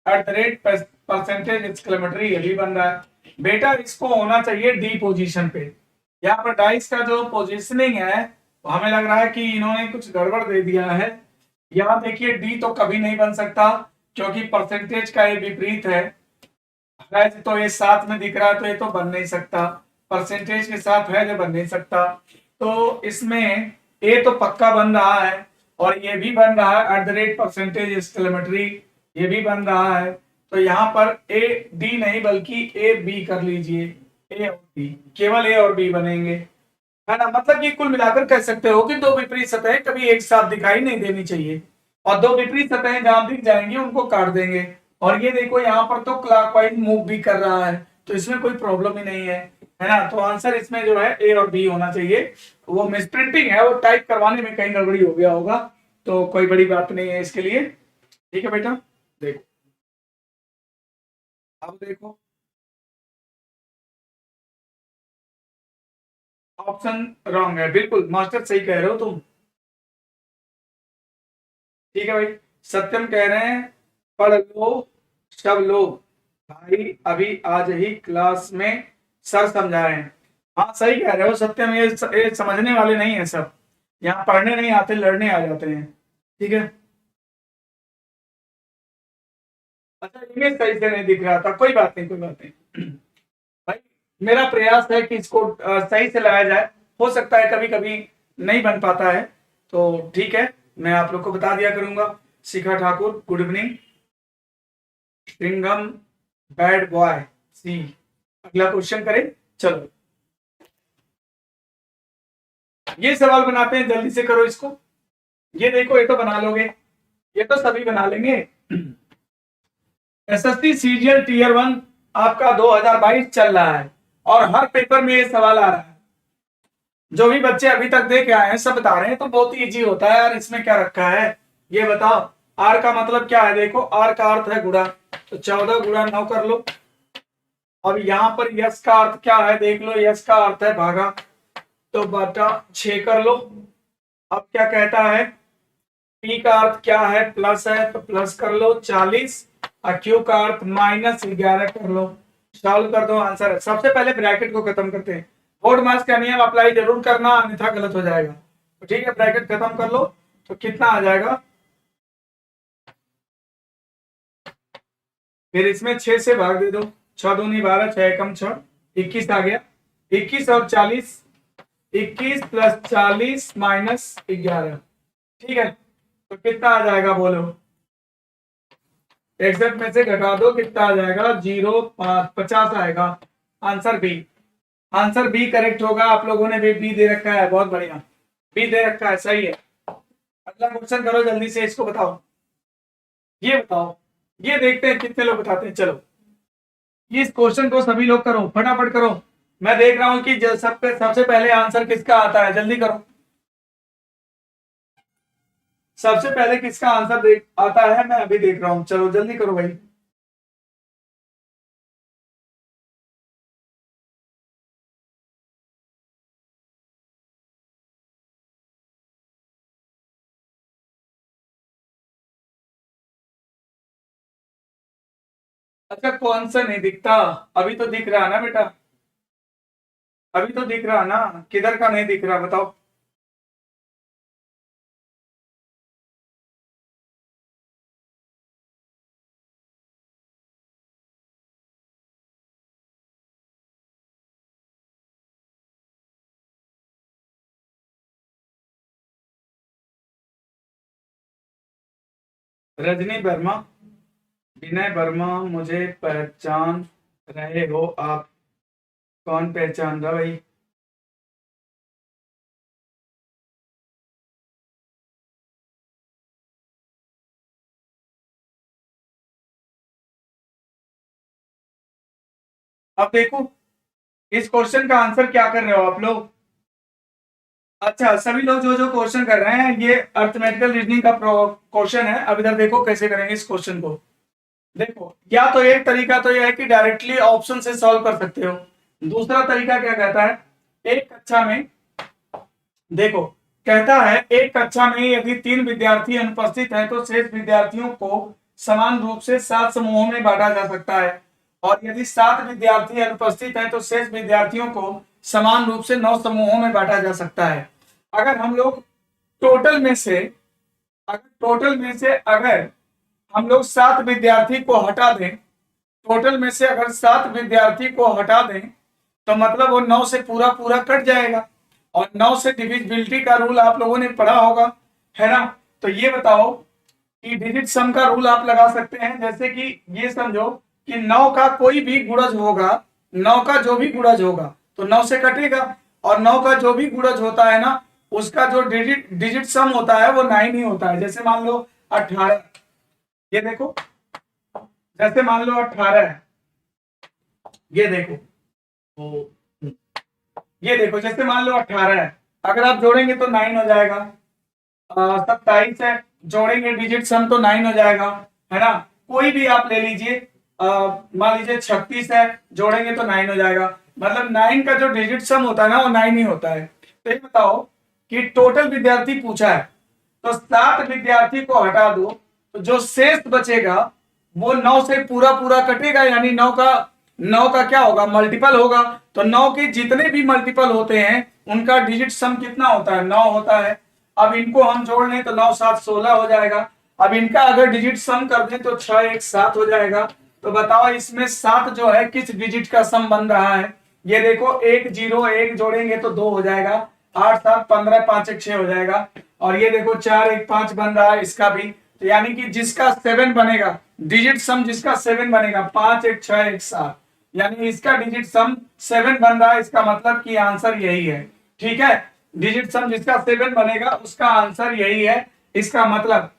at the rate percentage exclamatory, ये भी बन रहा है। बेटा इसको होना चाहिए डी पोजीशन पे। यहाँ पर डाइस का जो पोजीशनिंग है, हमें लग रहा है कि इन्होंने कुछ गड़बड़ दे दिया है। यहाँ देखिए, डी तो कभी नहीं बन सकता क्योंकि परसेंटेज का ये विपरीत है। तो ये साथ में दिख रहा है, तो ये तो बन नहीं सकता, परसेंटेज के साथ है जो बन नहीं सकता। तो इसमें ए तो पक्का बन रहा है, और ये भी बन रहा है at the rate percentage exclamatory, ये भी बन रहा है। तो यहाँ पर ए डी नहीं बल्कि ए बी कर लीजिए, ए और बी, केवल ए और बी बनेंगे, है ना। मतलब कि कुल मिलाकर कह सकते हो कि दो विपरीत सतहें कभी एक साथ दिखाई नहीं देनी चाहिए, और दो विपरीत सतहें जहां दिख जाएंगी उनको काट देंगे। और ये देखो, यहाँ पर तो क्लॉकवाइज मूव भी कर रहा है, तो इसमें कोई प्रॉब्लम ही नहीं है ना। तो आंसर इसमें जो है ए और बी होना चाहिए। वो मिसप्रिंटिंग है, वो टाइप करवाने में कहीं गड़बड़ी हो गया होगा, तो कोई बड़ी बात नहीं है इसके लिए। ठीक है बेटा, देखो, अब देखो, ऑप्शन रॉन्ग है, बिल्कुल मास्टर सही कह रहे हो तुम। ठीक है भाई, सत्यम कह रहे हैं पढ़ लो सब लोग, भाई अभी आज ही क्लास में सर समझाए हैं। हाँ सही कह रहे हो सत्यम, ये समझने वाले नहीं है सब, यहाँ पढ़ने नहीं आते, लड़ने आ जाते हैं। ठीक है, अच्छा इमेज सही से नहीं दिख रहा था, कोई बात नहीं, कोई बात नहीं भाई। मेरा प्रयास है कि इसको सही से लगाया जाए, हो सकता है कभी कभी नहीं बन पाता है, तो ठीक है, मैं आप लोग को बता दिया करूंगा। Shikha Thakur, good evening. Shringam, bad boy, C. अगला क्वेश्चन करें, चलो ये सवाल बनाते हैं, जल्दी से करो इसको। ये देखो, ये तो बना लोगे, ये तो सभी बना लेंगे। एसएससी सीजीएल टीयर 1 आपका 2022 चल रहा है, और हर पेपर में ये सवाल आ रहा है। जो भी बच्चे अभी तक देख आए हैं सब बता रहे हैं, तो बहुत ही इजी होता है यार, इसमें क्या रखा है ये बताओ। आर का मतलब क्या है? देखो, आर का अर्थ है गुणा, तो 14 गुणा 9 कर लो। अब यहाँ पर यस का अर्थ क्या है? देख लो, यस का अर्थ है भागा, तो बटा 6 कर लो। अब क्या कहता है? पी का अर्थ क्या है? प्लस है, तो प्लस कर लो 40, और क्यू का अर्थ -11 कर लो। सॉल्व कर दो, आंसर है। सबसे पहले ब्रैकेट को खत्म करते हैं, बोर्ड मार्क्स का नियम अप्लाई जरूर करना, अन्यथा गलत हो जाएगा। तो ठीक है, ब्रैकेट खत्म कर लो, तो कितना आ जाएगा? फिर इसमें 6 से भाग दे दो, 6 दूनी 12, 6 एकम 6, 21 आ गया। 21 और 40, 21 + 40 - 11, ठीक है, तो कितना आ जाएगा बोलो? 61 में से घटा दो, कितना आ जाएगा? 0.50 आएगा। Answer B. Answer B correct होगा। आप लोगों ने भी बी दे रखा है, बहुत बढ़िया, बी दे रखा है, सही है। अगला क्वेश्चन करो जल्दी से, इसको बताओ, ये बताओ, ये देखते हैं कितने लोग बताते हैं। चलो इस क्वेश्चन को सभी लोग करो, फटाफट करो। मैं देख रहा हूं कि सबसे पहले आंसर किसका आता है, जल्दी करो। सबसे पहले किसका आंसर आता है, मैं अभी देख रहा हूं। चलो जल्दी करो भाई। अच्छा कौन सा नहीं दिखता? अभी तो दिख रहा ना बेटा, अभी तो दिख रहा ना। किधर का नहीं दिख रहा बताओ? रजनी वर्मा, विनय वर्मा, मुझे पहचान रहे हो आप? कौन पहचान रहा भाई? अब देखो इस क्वेश्चन का आंसर क्या कर रहे हो आप लोग? अच्छा सभी लोग जो जो क्वेश्चन कर रहे हैं, ये अर्थमेटिकल रीजनिंग का क्वेश्चन है। अब इधर देखो कैसे करेंगे इस क्वेश्चन को। देखो या तो एक तरीका तो यह है कि डायरेक्टली ऑप्शन से सॉल्व कर सकते हो। दूसरा तरीका क्या कहता है, एक कक्षा में, देखो कहता है एक कक्षा में यदि 3 विद्यार्थी अनुपस्थित हैं तो शेष विद्यार्थियों को समान रूप से 7 समूहों में बांटा जा सकता है, और यदि 7 विद्यार्थी अनुपस्थित हैं तो शेष विद्यार्थियों को समान रूप से 9 समूहों में बांटा जा सकता है। अगर हम लोग टोटल में से अगर हम लोग 7 विद्यार्थी को हटा दें, टोटल में से अगर 7 विद्यार्थी को हटा दें तो मतलब वो 9 से पूरा पूरा कट जाएगा। और 9 से डिविजिबिलिटी का रूल आप लोगों ने पढ़ा होगा, है ना? तो ये बताओ कि डिजिट सम का रूल आप लगा सकते हैं। जैसे कि ये समझो कि 9 का कोई भी गुणज होगा, 9 का जो भी गुणज होगा तो 9 से कटेगा, और 9 का जो भी गुणज होता है ना, उसका जो डिजिट सम होता है वो 9 ही होता है। जैसे मान लो 18, ये देखो, जैसे मान लो 18 है, ये देखो, ये देखो जैसे मान लो 18 है, अगर आप जोड़ेंगे तो 9 हो जाएगा। 27 है, जोड़ेंगे डिजिट सम तो 9 हो जाएगा, है ना? कोई भी आप ले लीजिए, मान लीजिए 36 है, जोड़ेंगे तो 9 हो जाएगा। मतलब 9 का जो डिजिट सम होता है ना वो 9 ही होता है। तो ये बताओ कि टोटल विद्यार्थी पूछा है, तो 7 विद्यार्थी को हटा दो तो जो शेष बचेगा वो 9 से पूरा पूरा कटेगा, यानी 9 का क्या होगा, मल्टीपल होगा। तो 9 के जितने भी मल्टीपल होते हैं उनका डिजिट सम कितना होता है, 9 होता है। अब इनको हम जोड़ लें तो 9 7 16 हो जाएगा। अब इनका अगर डिजिट सम कर दें तो 6 1 7 हो जाएगा। तो बताओ इसमें 7 जो है किस डिजिट का सम बन रहा है? ये देखो 1 0 1 जोड़ेंगे तो 2 हो जाएगा, 8 7 15 5 1 6 हो जाएगा। और ये देखो 4 1 5 बन रहा है इसका भी। तो यानी कि जिसका 7 बनेगा, डिजिट सम जिसका 7 बनेगा, 5 1 6 1 7, यानी इसका डिजिट सम 7 बन रहा है। इसका मतलब कि आंसर यही है, ठीक है? डिजिट सम जिसका 7 बनेगा उसका आंसर यही है। इसका मतलब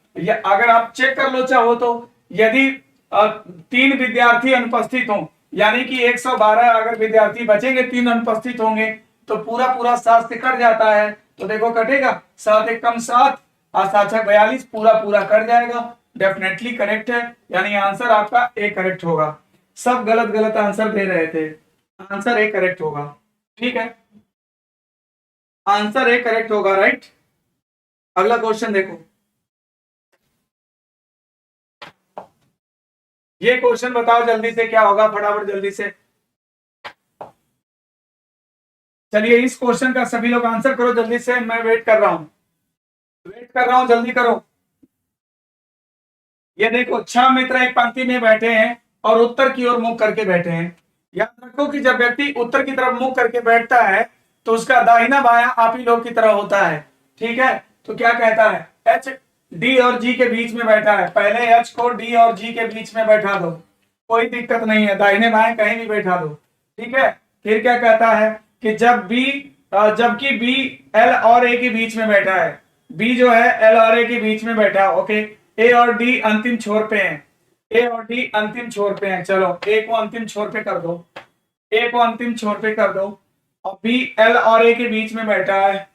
अगर आप चेक कर लो चाहो तो, यदि 3 विद्यार्थी अनुपस्थित हो, यानी कि 112 अगर विद्यार्थी बचेंगे, 3 अनुपस्थित होंगे, तो पूरा पूरा 7 से कट जाता है। तो देखो कटेगा, 7 1 कम 7 और 7 6 42, पूरा पूरा कट जाएगा। डेफिनेटली करेक्ट है, यानी आंसर आपका ए करेक्ट होगा। सब गलत गलत आंसर दे रहे थे, आंसर ए करेक्ट होगा, ठीक है? आंसर ए करेक्ट होगा, राइट? अगला क्वेश्चन देखो, ये क्वेश्चन बताओ जल्दी से क्या होगा, फटाफट जल्दी से। चलिए इस क्वेश्चन का सभी लोग आंसर करो जल्दी से, मैं वेट कर रहा हूं, जल्दी करो। ये देखो 6 मित्र एक पंक्ति में बैठे हैं और उत्तर की ओर मुख करके बैठे हैं। याद रखो कि जब व्यक्ति उत्तर की तरफ मुख करके बैठता है तो उसका दाहिना बायां आप ही लोग की तरह होता है, ठीक है? तो क्या कहता है, एच डी और जी के बीच में बैठा है, पहले एच को डी और जी के बीच में बैठा दो, कोई दिक्कत नहीं है, दाहिने बाएं कहीं भी बैठा दो, ठीक है। फिर क्या कहता है कि जबकि बी एल और ए के बीच में बैठा है, बी जो है एल और ए के बीच में बैठा है, ओके। ए और डी अंतिम छोर पे हैं, ए और डी अंतिम छोर पे हैं, चलो ए को अंतिम छोर पे कर दो, ए को अंतिम छोर पे कर दो। और बी एल और ए के बीच में बैठा है,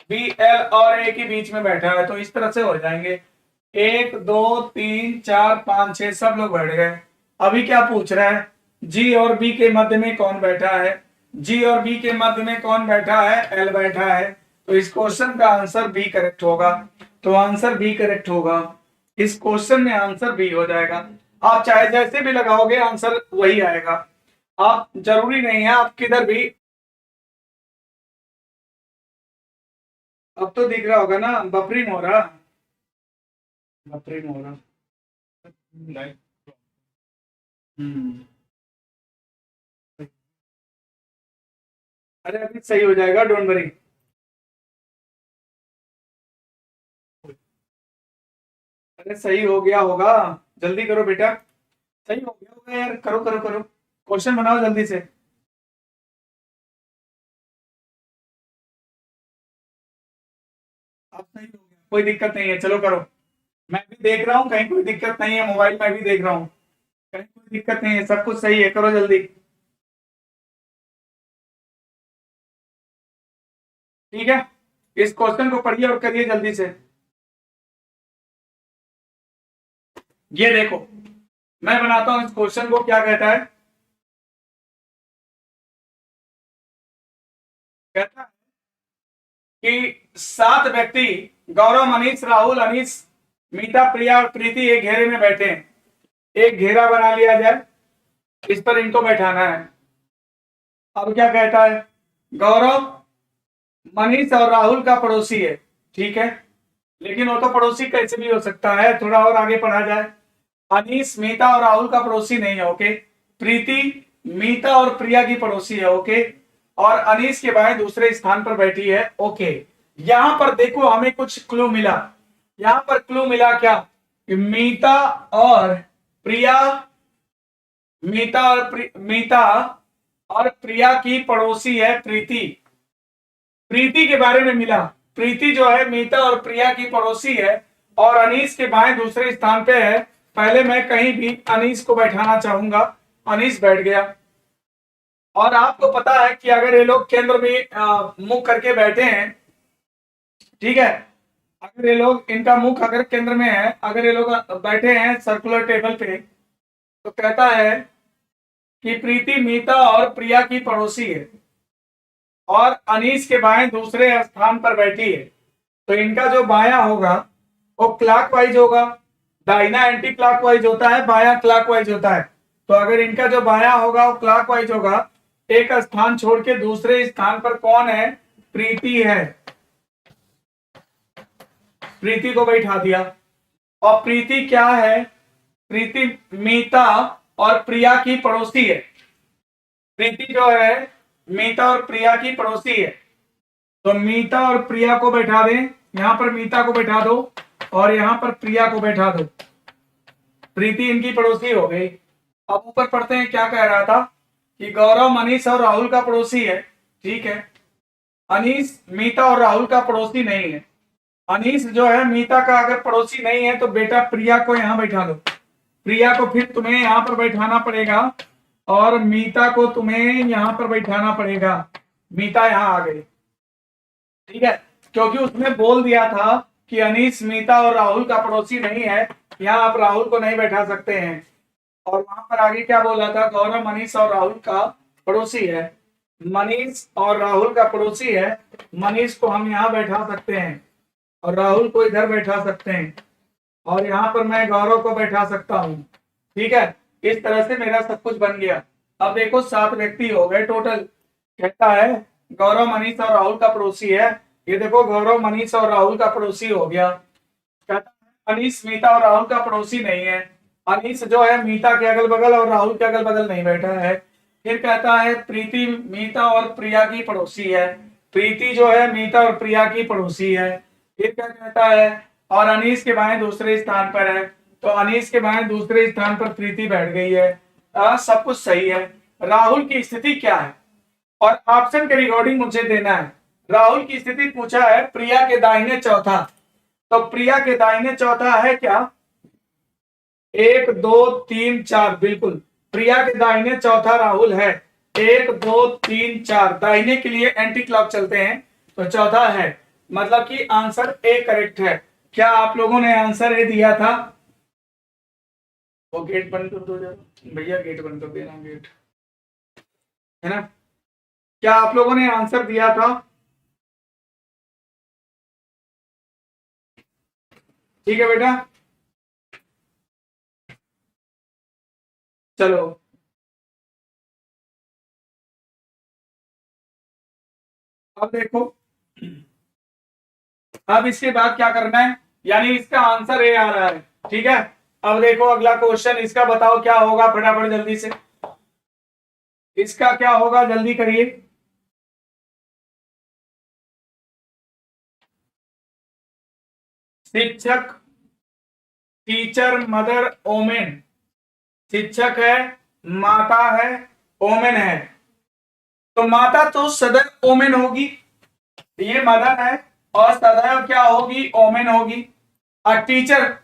बी एल और ए के बीच में बैठा है, तो इस तरह से हो जाएंगे 1 2 3 4 5 6 सब लोग बैठ गए। अभी क्या पूछ रहा है, जी और बी के मध्य में कौन बैठा है, जी और बी के मध्य में कौन बैठा है, एल बैठा है, तो इस क्वेश्चन का आंसर बी करेक्ट होगा, तो आंसर बी करेक्ट होगा, इस क्वेश्चन में आंसर बी हो जाएगा। आप चाहे जैसे भी लगाओगे आंसर वही आएगा, आप जरूरी नहीं है आप किधर भी। अब तो दिख रहा होगा ना, बफरिंग हो रहा, बफरिंग हो रहा। हम्म, अरे अभी सही हो जाएगा, डोंट वरी। अरे सही हो गया होगा, जल्दी करो बेटा, सही हो गया होगा यार, करो करो करो, क्वेश्चन बनाओ जल्दी से। अब सही हो गया, कोई दिक्कत नहीं है, चलो करो। मैं भी देख रहा हूँ कहीं कोई दिक्कत नहीं है, मोबाइल में भी देख रहा हूँ, कहीं कोई दिक्कत नहीं है, सब कुछ सही है, करो जल्दी। ठीक है, इस क्वेश्चन को पढ़िए और करिए जल्दी से। ये देखो, मैं बनाता हूं इस क्वेश्चन को, क्या कहता है, कहता है कि 7 व्यक्ति गौरव, मनीष, राहुल, अनीश, मीता, प्रिया और प्रीति एक घेरे में बैठे हैं, एक घेरा बना लिया जाए, इस पर इनको बैठाना है। अब क्या कहता है, गौरव, मनीष और राहुल का पड़ोसी है, ठीक है, लेकिन वो तो पड़ोसी कैसे भी हो सकता है, थोड़ा और आगे पढ़ा जाए। अनीश, मीता और राहुल का पड़ोसी नहीं है, ओके। प्रीति मीता और प्रिया की पड़ोसी है, ओके। और अनीश के बाएं दूसरे स्थान पर बैठी है, ओके। यहां पर देखो हमें कुछ क्लू मिला, यहां पर क्लू मिला क्या कि मीता और प्रिया, मीता और प्रिया की पड़ोसी है प्रीति, प्रीति के बारे में मिला, प्रीति जो है मीता और प्रिया की पड़ोसी है, और अनीश के बाएं दूसरे स्थान पे है। पहले मैं कहीं भी अनीश को बैठाना चाहूंगा, अनीश बैठ गया। और आपको पता है कि अगर ये लोग केंद्र में मुख करके बैठे हैं, ठीक है, अगर ये लोग, इनका मुख अगर केंद्र में है, अगर ये लोग बैठे हैं सर्कुलर टेबल पे, तो कहता है कि प्रीति मीता और प्रिया की पड़ोसी है और अनीश के बाएं दूसरे स्थान पर बैठी है, तो इनका जो बायां होगा वो क्लॉकवाइज होगा, दाहिना एंटी क्लॉकवाइज होता है, बायां क्लॉकवाइज होता है, तो अगर इनका जो बायां होगा वो क्लॉकवाइज होगा, एक स्थान छोड़ के दूसरे स्थान पर कौन है, प्रीति है, प्रीति को बैठा दिया। और प्रीति क्या है, प्रीति मीता और प्रिया की पड़ोसी है, प्रीति जो है मीता और प्रिया की पड़ोसी है, तो मीता और प्रिया को बैठा दें, यहां पर मीता को बैठा दो और यहां पर प्रिया को बैठा दो, प्रीति इनकी पड़ोसी हो गई। अब ऊपर पढ़ते हैं, क्या कह रहा था कि गौरव, मनीष और राहुल का पड़ोसी है, ठीक है, अनीश मीता और राहुल का पड़ोसी नहीं है, अनीश जो है मीता का अगर पड़ोसी नहीं है तो बेटा प्रिया को यहां बैठा दो, प्रिया को फिर तुम्हें यहां पर बैठाना पड़ेगा और मीता को तुम्हें यहां पर बैठाना पड़ेगा, मीता यहां आ गई, ठीक है, क्योंकि उसने बोल दिया था कि अनीश मीता और राहुल का पड़ोसी नहीं है, यहाँ आप राहुल को नहीं बैठा सकते हैं। और वहां पर आगे क्या बोला था, गौरव, मनीष और राहुल का पड़ोसी है, मनीष और राहुल का पड़ोसी है, मनीष को हम यहाँ बैठा सकते हैं और राहुल को इधर बैठा सकते हैं, और यहाँ पर मैं गौरव को बैठा सकता हूँ, ठीक है, इस तरह से मेरा सब कुछ बन गया। अब देखो 7 व्यक्ति हो गए टोटल, कहता है गौरव, मनीष और राहुल का पड़ोसी है, ये देखो गौरव, मनीष और राहुल का पड़ोसी हो गया। कहता है अनीश मीता और राहुल का पड़ोसी नहीं है, अनीश जो है मीता के अगल बगल और राहुल के अगल बगल नहीं बैठा है। फिर कहता है प्रीति मीता और प्रिया की पड़ोसी है, प्रीति जो है मीता और प्रिया की पड़ोसी है। फिर क्या कहता है, और अनीस के बाएं दूसरे स्थान पर है, तो अनीस के बाएं दूसरे स्थान पर प्रीति बैठ गई है। सब कुछ सही है। राहुल की स्थिति क्या है और ऑप्शन के रिकॉर्डिंग मुझे देना है। राहुल की स्थिति पूछा है प्रिया के दाहिने चौथा, तो प्रिया के दाहिने चौथा है क्या? 1 2 3 4, बिल्कुल प्रिया के दाहिने चौथा राहुल है। 1 2 3 4 दाहिने के लिए एंटी क्लॉक चलते हैं, तो चौथा है, मतलब कि आंसर ए करेक्ट है। क्या आप लोगों ने आंसर ए दिया था? वो गेट बंद कर दो जरा भैया, गेट बंद कर देना, गेट है ना। क्या आप लोगों ने आंसर दिया था? ठीक है बेटा, चलो अब देखो, अब इसके बाद क्या करना है, यानी इसका आंसर ए आ रहा है। ठीक है, अब देखो अगला क्वेश्चन, इसका बताओ क्या होगा, फटाफट जल्दी से, इसका क्या होगा, जल्दी करिए। शिक्षक, टीचर, मदर, ओमेन। शिक्षक है, माता है, ओमेन है। तो माता तो सदैव ओमेन होगी, ये मदर है, और सदैव क्या होगी, ओमेन होगी। और टीचर,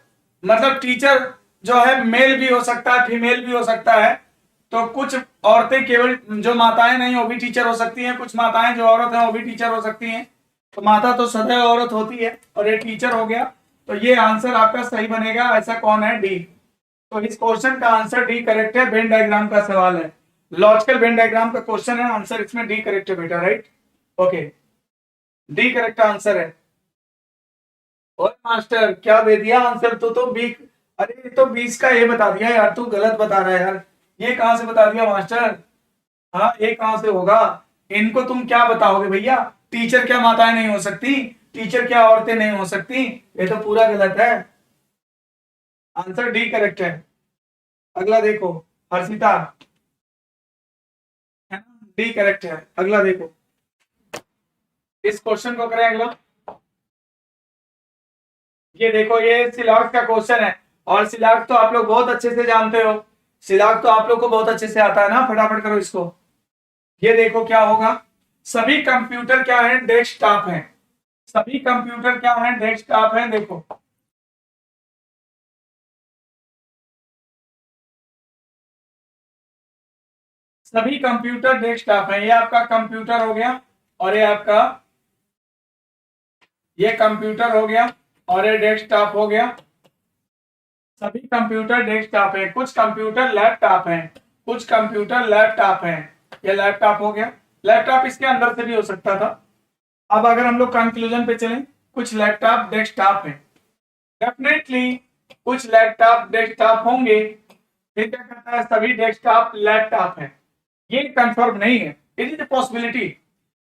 मतलब टीचर जो है मेल भी हो सकता है, फीमेल भी हो सकता है। तो कुछ औरतें, केवल जो माताएं नहीं वो भी टीचर हो सकती हैं, कुछ माताएं जो औरत हैं वो भी टीचर हो सकती हैं। तो माता तो सदैव औरत होती है और ये टीचर हो गया, तो ये आंसर आपका सही बनेगा। ऐसा कौन है? डी। तो इस क्वेश्चन का आंसर डी करेक्ट है। वेन डायग्राम का सवाल है, लॉजिकल वेन डायग्राम का क्वेश्चन है, आंसर इसमें डी करेक्ट है बेटा, right. Okay, D correct answer है। और मास्टर क्या दे दिया आंसर? तो बी, अरे ये तो 20 का ये बता दिया यार, तू गलत बता रहा है यार। ये कहां से बता दिया मास्टर? हाँ, ये कहां से होगा? इनको तुम क्या बताओगे भैया? टीचर क्या माताएं नहीं हो सकती? टीचर क्या औरतें नहीं हो सकती? ये तो पूरा गलत है। आंसर डी करेक्ट है। अगला देखो, हर्षिता, है ना, डी करेक्ट है। अगला देखो, इस क्वेश्चन को करें अगला। ये देखो, ये सिलाग का क्वेश्चन है, और सिलाग तो आप लोग बहुत अच्छे से जानते हो, सिलाग तो आप लोग को बहुत अच्छे से आता है ना। फटाफट करो इसको। ये देखो क्या होगा, सभी कंप्यूटर क्या है, डेस्कटॉप है। सभी कंप्यूटर क्या है, डेस्कटॉप है। देखो, सभी कंप्यूटर डेस्कटॉप है। ये आपका कंप्यूटर हो गया, और ये आपका, ये कंप्यूटर हो गया, और ये डेस्कटॉप हो गया। सभी कंप्यूटर डेस्कटॉप है। कुछ कंप्यूटर लैपटॉप हैं, कुछ कंप्यूटर लैपटॉप हैं। ये लैपटॉप हो गया। लैपटॉप इसके अंदर से भी हो सकता था। अब अगर हम लोग कंक्लूजन पे चलें, कुछ लैपटॉप डेस्कटॉप है, डेफिनेटली कुछ लैपटॉप डेस्कटॉप होंगे। फिर क्या कहता है, सभी डेस्कटॉप लैपटॉप है। ये कंफर्म नहीं है, इट इज पॉसिबिलिटी।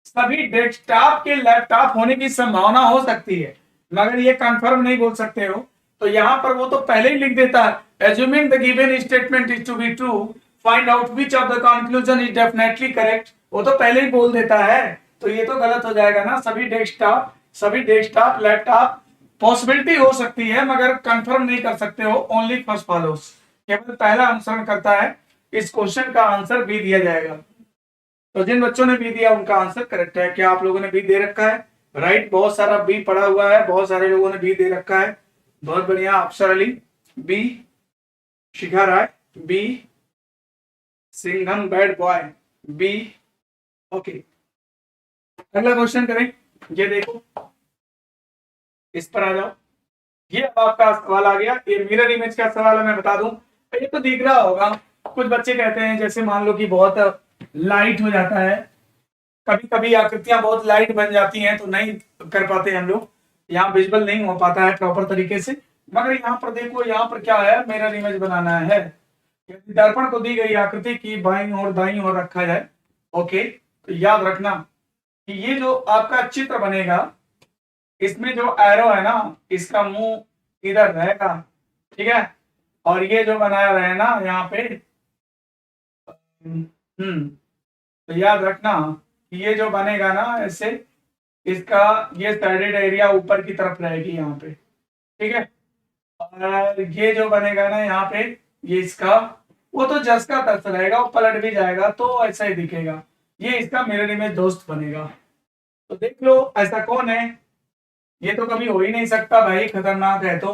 सभी डेस्कटॉप के लैपटॉप होने की संभावना हो सकती है, मगर ये कंफर्म नहीं बोल सकते हो। तो यहां पर वो तो पहले ही लिख देता है, assuming the given statement is to be true, find out which of the conclusion is definitely correct. वो तो पहले ही बोल देता है, तो ये तो गलत हो जाएगा ना। सभी डेस्कटॉप लैपटॉप पॉसिबिलिटी हो सकती है, मगर कंफर्म नहीं कर सकते हो। ओनली फर्स्ट फॉलोस, केवल पहला अनुसरण करता है। इस क्वेश्चन का आंसर बी दिया जाएगा। तो जिन बच्चों ने बी दिया उनका आंसर करेक्ट है। क्या आप लोगों ने बी दे रखा है? राइट, बहुत सारा बी पड़ा हुआ है, बहुत सारे लोगों ने बी दे रखा है। बहुत बढ़िया। Afsar Ali B, Shikha Rai B, Singham bad boy B. Okay, अगला क्वेश्चन करें। ये देखो, इस पर आ जाओ। ये अब आपका सवाल आ गया, ये मिरर इमेज का सवाल है। मैं बता दूं, ये तो दिख रहा होगा। कुछ बच्चे कहते हैं, जैसे मान लो कि बहुत लाइट हो जाता है, कभी कभी आकृतियां बहुत लाइट बन जाती हैं, तो नहीं कर पाते हम लोग, यहाँ विजुअल नहीं हो पाता है प्रॉपर तरीके से। मगर यहाँ पर देखो, यहाँ पर क्या है, मिरर इमेज बनाना है। यदि दर्पण को दी गई आकृति की बाईं और दाईं ओर रखा जाए, ओके, तो याद रखना कि ये जो आपका चित्र बनेगा, इसमें जो एरो है ना, इसका मुंह इधर रहेगा, ठीक है। और ये जो बनाया रहे ना यहाँ पे, तो याद रखना कि ये जो बनेगा ना ऐसे, इसका ये साइडेड एरिया ऊपर की तरफ रहेगी यहाँ पे, ठीक है। और ये जो बनेगा ना यहाँ पे, ये इसका, वो तो जस का तस रहेगा, वो पलट भी जाएगा तो ऐसा ही दिखेगा। ये इसका मिरर इमेज दोस्त बनेगा। तो देख लो ऐसा कौन है। ये तो कभी हो ही नहीं सकता भाई, खतरनाक है तो।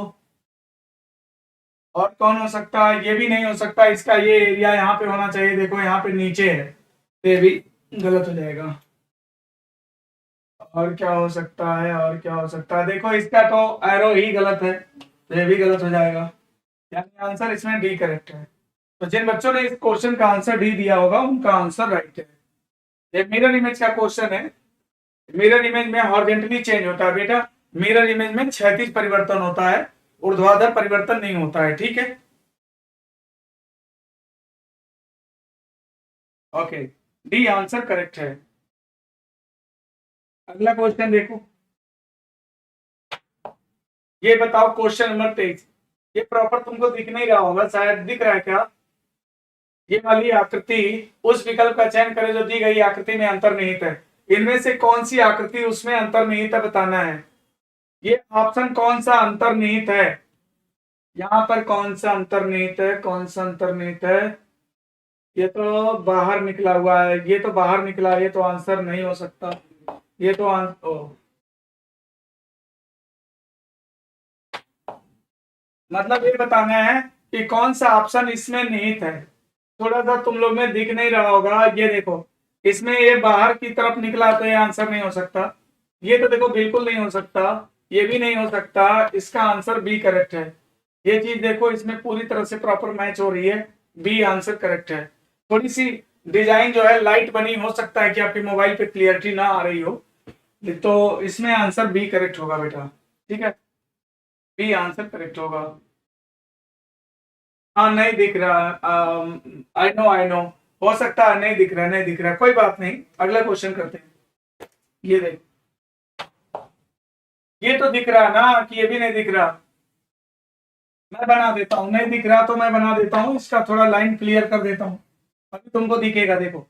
और कौन हो सकता है? ये भी नहीं हो सकता। इसका ये एरिया यहाँ पे होना चाहिए, देखो यहाँ पे नीचे है, तो ये भी गलत हो जाएगा। और क्या हो सकता है, और क्या हो सकता है? देखो इसका तो एरो ही गलत है, तो ये भी गलत हो जाएगा। यानी आंसर इसमें डी करेक्ट है। तो जिन बच्चों ने इस क्वेश्चन का आंसर डी दिया होगा उनका आंसर राइट है। ये मिरर इमेज का क्वेश्चन है। मिरर इमेज में हॉरिजॉन्टली चेंज होता है बेटा, मिरर इमेज में क्षैतिज परिवर्तन होता है, ऊर्ध्वाधर परिवर्तन नहीं होता है। ठीक है, ओके, डी आंसर करेक्ट है। अगला क्वेश्चन देखो, ये बताओ क्वेश्चन नंबर 23। ये प्रॉपर तुमको दिख नहीं रहा होगा, शायद दिख रहा है क्या? ये वाली आकृति, उस विकल्प का चयन करें जो दी गई आकृति में अंतर्निहित है। इनमें से कौन सी आकृति उसमें अंतर्निहित है बताना है। ये ऑप्शन कौन सा अंतर्निहित है, यहाँ पर कौन सा अंतर्निहित है, कौन सा अंतर्निहित है? ये तो बाहर निकला हुआ है, ये तो बाहर निकला, ये तो आंसर नहीं हो सकता। ये तो मतलब ये बताना है कि कौन सा ऑप्शन इसमें निहित है। थोड़ा सा तुम लोग में दिख नहीं रहा होगा, ये देखो, इसमें ये बाहर की तरफ निकला तो ये आंसर नहीं हो सकता। ये तो देखो बिल्कुल नहीं हो सकता, ये भी नहीं हो सकता। इसका आंसर बी करेक्ट है। ये चीज देखो इसमें पूरी तरह से प्रॉपर मैच हो रही है, बी आंसर करेक्ट है। थोड़ी सी डिजाइन जो है लाइट बनी, हो सकता है कि आपके मोबाइल पे क्लियरिटी ना आ रही हो, तो इसमें आंसर बी करेक्ट होगा बेटा। ठीक है, बी आंसर करेक्ट होगा। हाँ नहीं दिख रहा, आई नो आई नो, हो सकता है नहीं दिख रहा, नहीं दिख रहा, कोई बात नहीं, अगला क्वेश्चन करते हैं। ये देख, ये तो दिख रहा ना कि ये भी नहीं दिख रहा। मैं बना देता हूँ, नहीं दिख रहा तो मैं बना देता हूँ, इसका थोड़ा लाइन क्लियर कर देता हूँ, अभी तुमको दिखेगा देखो।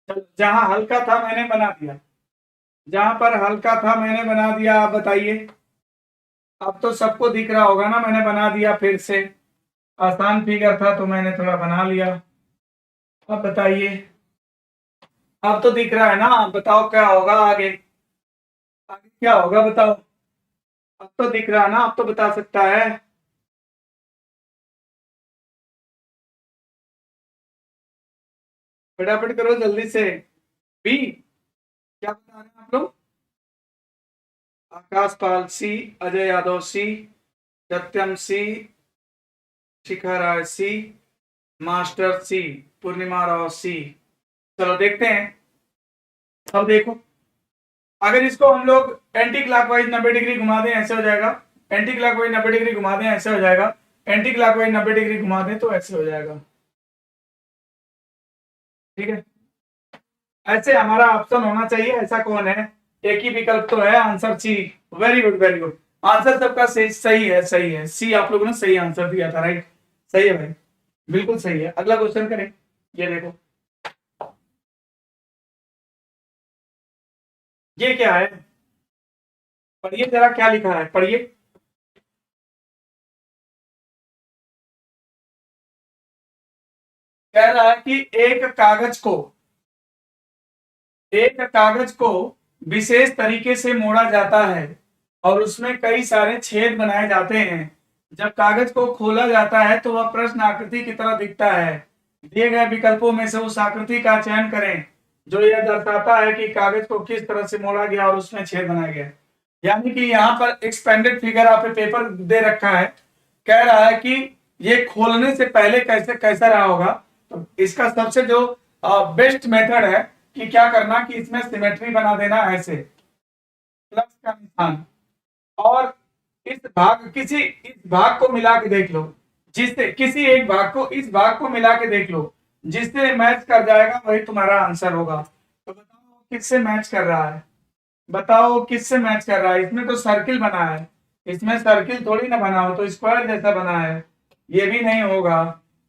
चलो, जहां हल्का था मैंने बना दिया, जहां पर हल्का था मैंने बना दिया। आप बताइए, अब तो सबको दिख रहा होगा ना, मैंने बना दिया फिर से। आसान फिगर था तो मैंने थोड़ा बना लिया। अब बताइए, अब तो दिख रहा है ना, बताओ क्या होगा आगे, आगे क्या होगा बताओ। अब तो दिख रहा है ना, अब तो बता सकता है। फटाफट करो जल्दी से। बी, क्या बता रहे हैं आप लोग? आकाश पाल सी, अजय यादव सी, सत्यम सी, शिखा राय सी, मास्टर सी, पूर्णिमा राव सी। चलो देखते हैं। अब देखो, अगर इसको हम लोग एंटी क्लॉकवाइज 90 डिग्री घुमा दें ऐसे हो जाएगा, एंटी क्लॉकवाइज 90 डिग्री घुमा दें ऐसे हो जाएगा, एंटी क्लॉकवाइज 90 डिग्री घुमा दें तो ऐसे हो जाएगा। ठीक है, ऐसे हमारा ऑप्शन होना चाहिए। ऐसा कौन है? एक ही विकल्प तो है, answer C. Very good very good, answer सबका सही सही है, सही है सी। आप लोगों ने सही आंसर दिया था, राइट, सही है भाई, बिल्कुल सही है। अगला क्वेश्चन करें। ये देखो, ये क्या है? पढ़िए जरा, क्या लिखा है, पढ़िए। कह रहा है कि एक कागज को विशेष तरीके से मोड़ा जाता है और उसमें कई सारे छेद बनाए जाते हैं। जब कागज को खोला जाता है तो वह प्रश्न आकृति की तरह दिखता है। दिए गए विकल्पों में से उस आकृति का चयन करें जो यह दर्शाता है कि कागज को किस तरह से मोड़ा गया और उसमें छेद बनाया गया। यानी कि यहाँ पर एक्सपेंडेड फिगर आप पेपर दे रखा है, कह रहा है कि ये खोलने से पहले कैसे कैसा रहा होगा। तो इसका सबसे जो बेस्ट मेथड है कि क्या करना कि इसमें सिमेट्री बना देना ऐसे, प्लस का निशान, और इस भाग को मिला के देख लो, जिससे किसी एक भाग को, इस भाग को मिला के देख लो, जिससे मैच कर जाएगा वही तुम्हारा आंसर होगा। तो बताओ किससे मैच कर रहा है, बताओ किससे मैच कर रहा है? इसमें तो सर्किल बना है, इसमें सर्किल थोड़ी ना बना हो, तो स्क्वायर जैसा बना है, ये भी नहीं होगा।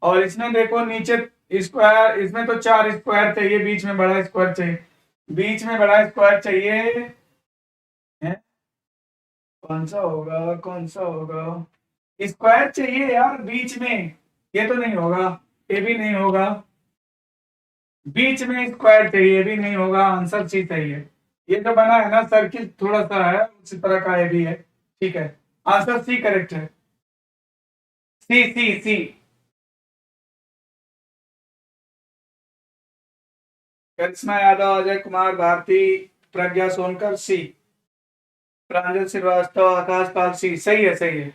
और इसमें देखो नीचे स्क्वायर, इसमें तो 4 स्क्वायर चाहिए, बीच में बड़ा स्क्वायर चाहिए, बीच में बड़ा स्क्वायर चाहिए है? कौन सा होगा, कौन सा होगा? स्क्वायर चाहिए यार बीच में, ये तो नहीं होगा, ये भी नहीं होगा, बीच में स्क्वायर चाहिए, ये भी नहीं होगा, आंसर सी चाहिए। ये जो बना है ना सर्किल थोड़ा सा है उसी तरह का, ये भी है, ठीक है, आंसर सी करेक्ट है, सी सी सी। करिश्मा यादव, अजय कुमार भारती, प्रज्ञा सोनकर सी, प्रांजल श्रीवास्तव, आकाश पाल सी, सही है सही है।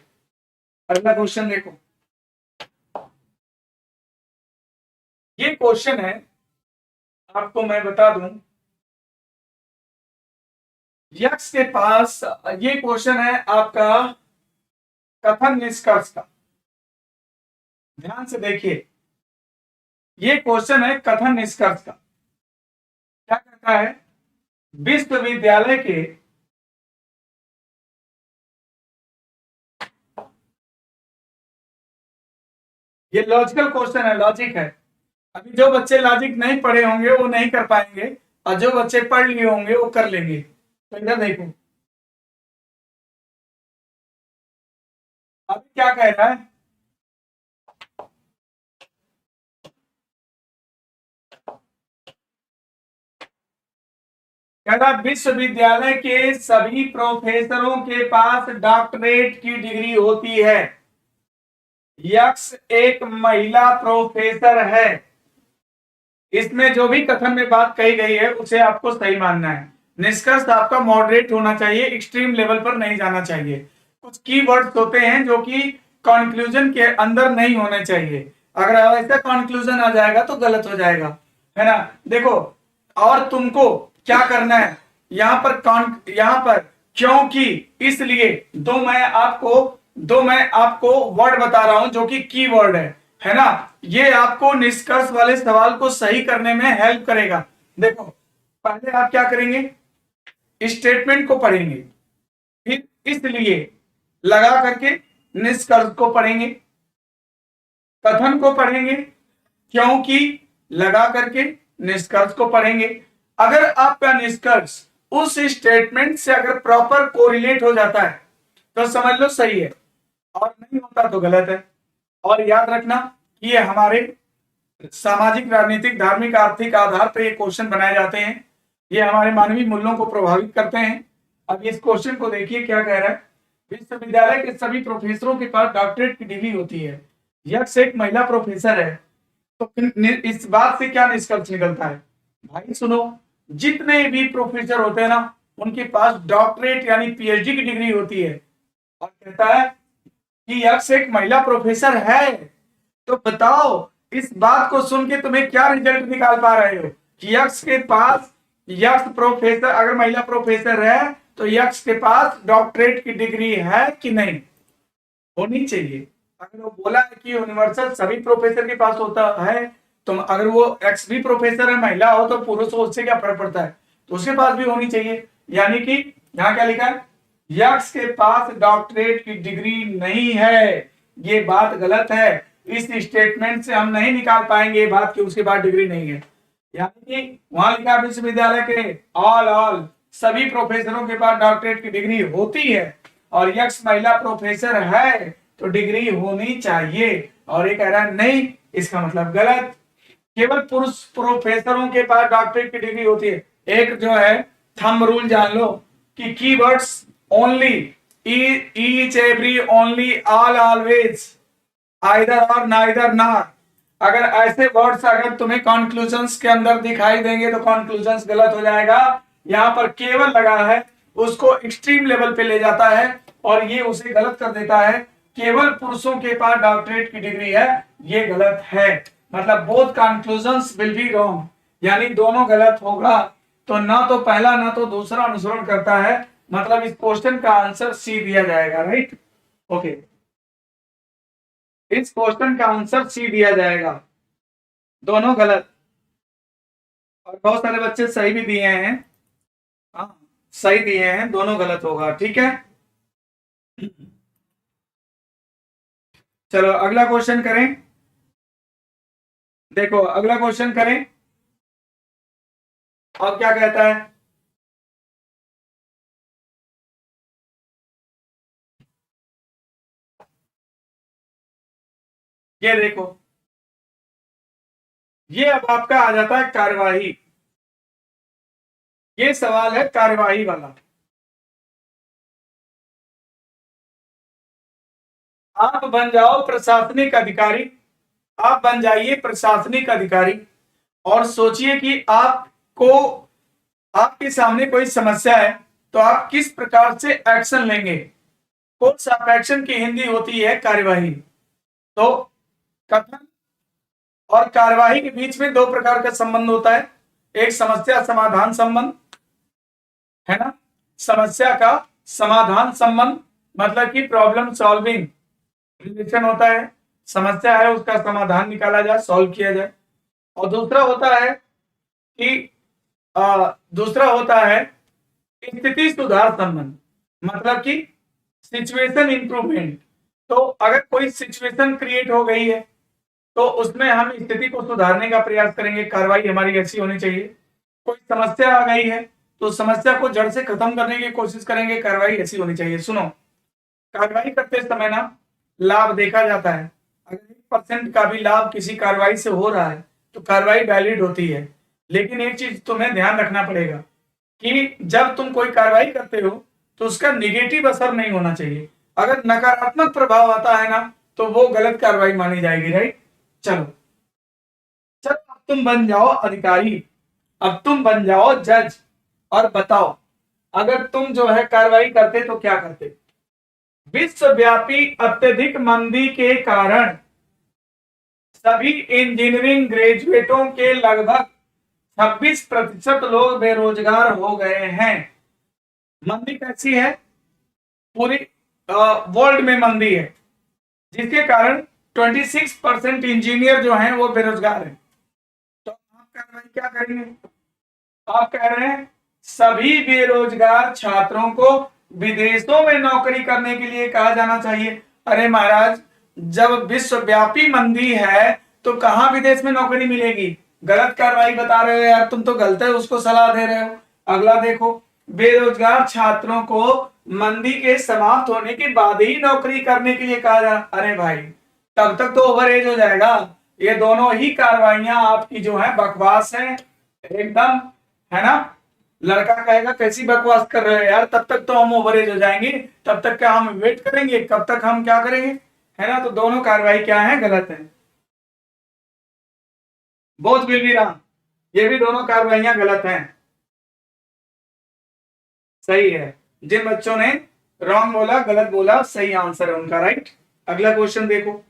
अगला क्वेश्चन देखो, ये क्वेश्चन है, आपको मैं बता दूं, यक्स के पास, ये क्वेश्चन है आपका कथन निष्कर्ष का, ध्यान से देखिए, ये क्वेश्चन है कथन निष्कर्ष का। क्या कहता है, विश्वविद्यालय के ये लॉजिकल क्वेश्चन है, लॉजिक है। अभी जो बच्चे लॉजिक नहीं पढ़े होंगे वो नहीं कर पाएंगे, और जो बच्चे पढ़ लिए होंगे वो कर लेंगे। तो इधर देखो, अभी क्या कह रहा है, कह रहा विश्वविद्यालय के सभी प्रोफेसरों के पास डॉक्टरेट की डिग्री होती है। यक्स एक महिला प्रोफेसर है। इसमें जो भी कथन में बात कही गई है उसे आपको सही मानना है। निष्कर्ष आपका मॉडरेट होना चाहिए, एक्सट्रीम लेवल पर नहीं जाना चाहिए। कुछ कीवर्ड्स होते हैं जो कि कंक्लूजन के अंदर नहीं होने चाहिए, अगर ऐसा कंक्लूजन आ जाएगा तो गलत हो जाएगा, है ना। देखो, और तुमको क्या करना है यहाँ पर क्योंकि, इसलिए, दो मैं आपको वर्ड बता रहा हूं जो कि कीवर्ड है ना। ये आपको निष्कर्ष वाले सवाल को सही करने में हेल्प करेगा। देखो, पहले आप क्या करेंगे, स्टेटमेंट को पढ़ेंगे, फिर इसलिए लगा करके निष्कर्ष को पढ़ेंगे, कथन को पढ़ेंगे, क्योंकि लगा करके निष्कर्ष को पढ़ेंगे। अगर आपका निष्कर्ष उस स्टेटमेंट से अगर प्रॉपर कोरिलेट हो जाता है तो समझ लो सही है, और नहीं होता तो गलत है। और याद रखना कि ये हमारे सामाजिक, राजनीतिक, धार्मिक, आर्थिक आधार पर ये क्वेश्चन बनाए जाते हैं, ये हमारे मानवीय मूल्यों को प्रभावित करते हैं। अब इस क्वेश्चन को देखिए क्या कह रहा है, विश्वविद्यालय के सभी प्रोफेसरों के पास डॉक्टरेट की डिग्री होती है। यक्स एक महिला प्रोफेसर है, तो इस बात से क्या निष्कर्ष निकलता है, भाई सुनो, जितने भी प्रोफेसर होते हैं ना उनके पास डॉक्टरेट यानी पीएचडी की डिग्री होती है। और कहता है कि यक्स एक महिला प्रोफेसर है, तो बताओ इस बात को सुन के तुम्हें क्या रिजल्ट निकाल पा रहे हो कि यक्स के पास, यक्स प्रोफेसर अगर महिला प्रोफेसर है तो यक्स के पास डॉक्टरेट की डिग्री है कि नहीं, होनी चाहिए। अगर वो बोला है कि यूनिवर्सल सभी प्रोफेसर के पास होता है, तो अगर वो एक्स भी प्रोफेसर है, महिला हो तो पुरुष हो, उससे क्या फर्क पड़ता है, तो उसके पास भी होनी चाहिए। यानी कि यहाँ क्या लिखा है, यक्स के पास डॉक्टरेट की डिग्री नहीं है, ये बात गलत है। इस स्टेटमेंट से हम नहीं निकाल पाएंगे ये बात कि उसके पास डिग्री नहीं है। यानी कि वहां लिखा विश्वविद्यालय के ऑल सभी प्रोफेसरों के पास डॉक्टरेट की डिग्री होती है, और यक्स महिला प्रोफेसर है तो डिग्री होनी चाहिए, और ये कह रहा है नहीं, इसका मतलब गलत, केवल पुरुष प्रोफेसरों के पास डॉक्टरेट की डिग्री होती है। एक जो है थंब रूल जान लो कि keywords only, each every, only, all, always, either और नाइदर नॉट। अगर ऐसे वर्ड्स अगर तुम्हें कंक्लूजन्स के अंदर दिखाई देंगे तो कंक्लूजन्स गलत हो जाएगा। यहाँ पर केवल लगा है, उसको एक्सट्रीम लेवल पे ले जाता है और ये उसे गलत कर देता है। केवल पुरुषों के पास डॉक्टरेट की डिग्री है, ये गलत है, मतलब both conclusions will be wrong, यानी दोनों गलत होगा। तो ना तो पहला ना तो दूसरा अनुसरण करता है, मतलब इस क्वेश्चन का आंसर सी दिया जाएगा, राइट। ओके, इस क्वेश्चन का आंसर सी दिया जाएगा, दोनों गलत। और बहुत सारे बच्चे सही भी दिए हैं, हाँ सही दिए हैं, दोनों गलत होगा, ठीक है। चलो अगला क्वेश्चन करें। देखो अगला क्वेश्चन करें। अब क्या कहता है, ये देखो, ये अब आपका आ जाता है कार्यवाही। ये सवाल है कार्यवाही वाला। आप बन जाओ प्रशासनिक अधिकारी, आप बन जाइए प्रशासनिक अधिकारी और सोचिए कि आपको, आपके सामने कोई समस्या है तो आप किस प्रकार से एक्शन लेंगे। कोर्स ऑफ एक्शन की हिंदी होती है कार्यवाही। तो कथन और कार्यवाही के बीच में दो प्रकार का संबंध होता है, एक समस्या समाधान संबंध है ना, समस्या का समाधान संबंध मतलब कि प्रॉब्लम सॉल्विंग रिलेशन होता है, समस्या है उसका समाधान निकाला जाए, सॉल्व किया जाए। और दूसरा होता है कि दूसरा होता है स्थिति सुधार संबंध मतलब कि सिचुएशन इंप्रूवमेंट। तो अगर कोई सिचुएशन क्रिएट हो गई है तो उसमें हम स्थिति को सुधारने का प्रयास करेंगे, कार्रवाई हमारी ऐसी होनी चाहिए। कोई समस्या आ गई है तो समस्या को जड़ से खत्म करने की कोशिश करेंगे, कार्रवाई ऐसी होनी चाहिए। सुनो, कार्रवाई करते समय ना लाभ देखा जाता है। अगर 1% का भी लाभ किसी कार्रवाई से हो रहा है तो कार्रवाई वैलिड होती है। लेकिन एक चीज तुम्हें ध्यान रखना पड़ेगा कि जब तुम कोई कार्रवाई करते हो तो उसका निगेटिव असर नहीं होना चाहिए। अगर नकारात्मक प्रभाव आता है ना तो वो गलत कार्रवाई मानी जाएगी, राइट। चलो चलो, अब तुम बन जाओ अधिकारी, अब तुम बन जाओ जज और बताओ अगर तुम जो है कार्रवाई करते तो क्या करते। विश्वव्यापी अत्यधिक मंदी के कारण सभी इंजीनियरिंग ग्रेजुएटों के लगभग 26% लोग बेरोजगार हो गए हैं। मंदी कैसी है, पूरी वर्ल्ड में मंदी है जिसके कारण 26% इंजीनियर जो हैं वो बेरोजगार हैं। तो आप कार्रवाई क्या करेंगे, आप कह रहे हैं सभी बेरोजगार छात्रों को विदेशों में नौकरी करने के लिए कहा जाना चाहिए। अरे महाराज, जब विश्वव्यापी मंदी है तो कहां विदेश में नौकरी मिलेगी। गलत कार्रवाई बता रहे हो यार, तुम तो गलत है उसको सलाह दे रहे हो। अगला देखो, बेरोजगार छात्रों को मंदी के समाप्त होने के बाद ही नौकरी करने के लिए कहा जा। अरे भाई, तब तक तो ओवर एज हो जाएगा। ये दोनों ही कार्रवाइयां आपकी जो है बकवास है एकदम, है ना। लड़का कहेगा कैसी बकवास कर रहे हो यार, तब तक तो हम ओवर एज हो जाएंगे, तब तक क्या हम वेट करेंगे, कब तक हम क्या करेंगे, है ना। तो दोनों कार्रवाई क्या है, गलत है। बोथ विल बी रॉन्ग, ये भी दोनों कार्रवाइयां गलत हैं। सही है, जिन बच्चों ने रॉन्ग बोला, गलत बोला, सही आंसर है उनका, राइट। अगला क्वेश्चन देखो,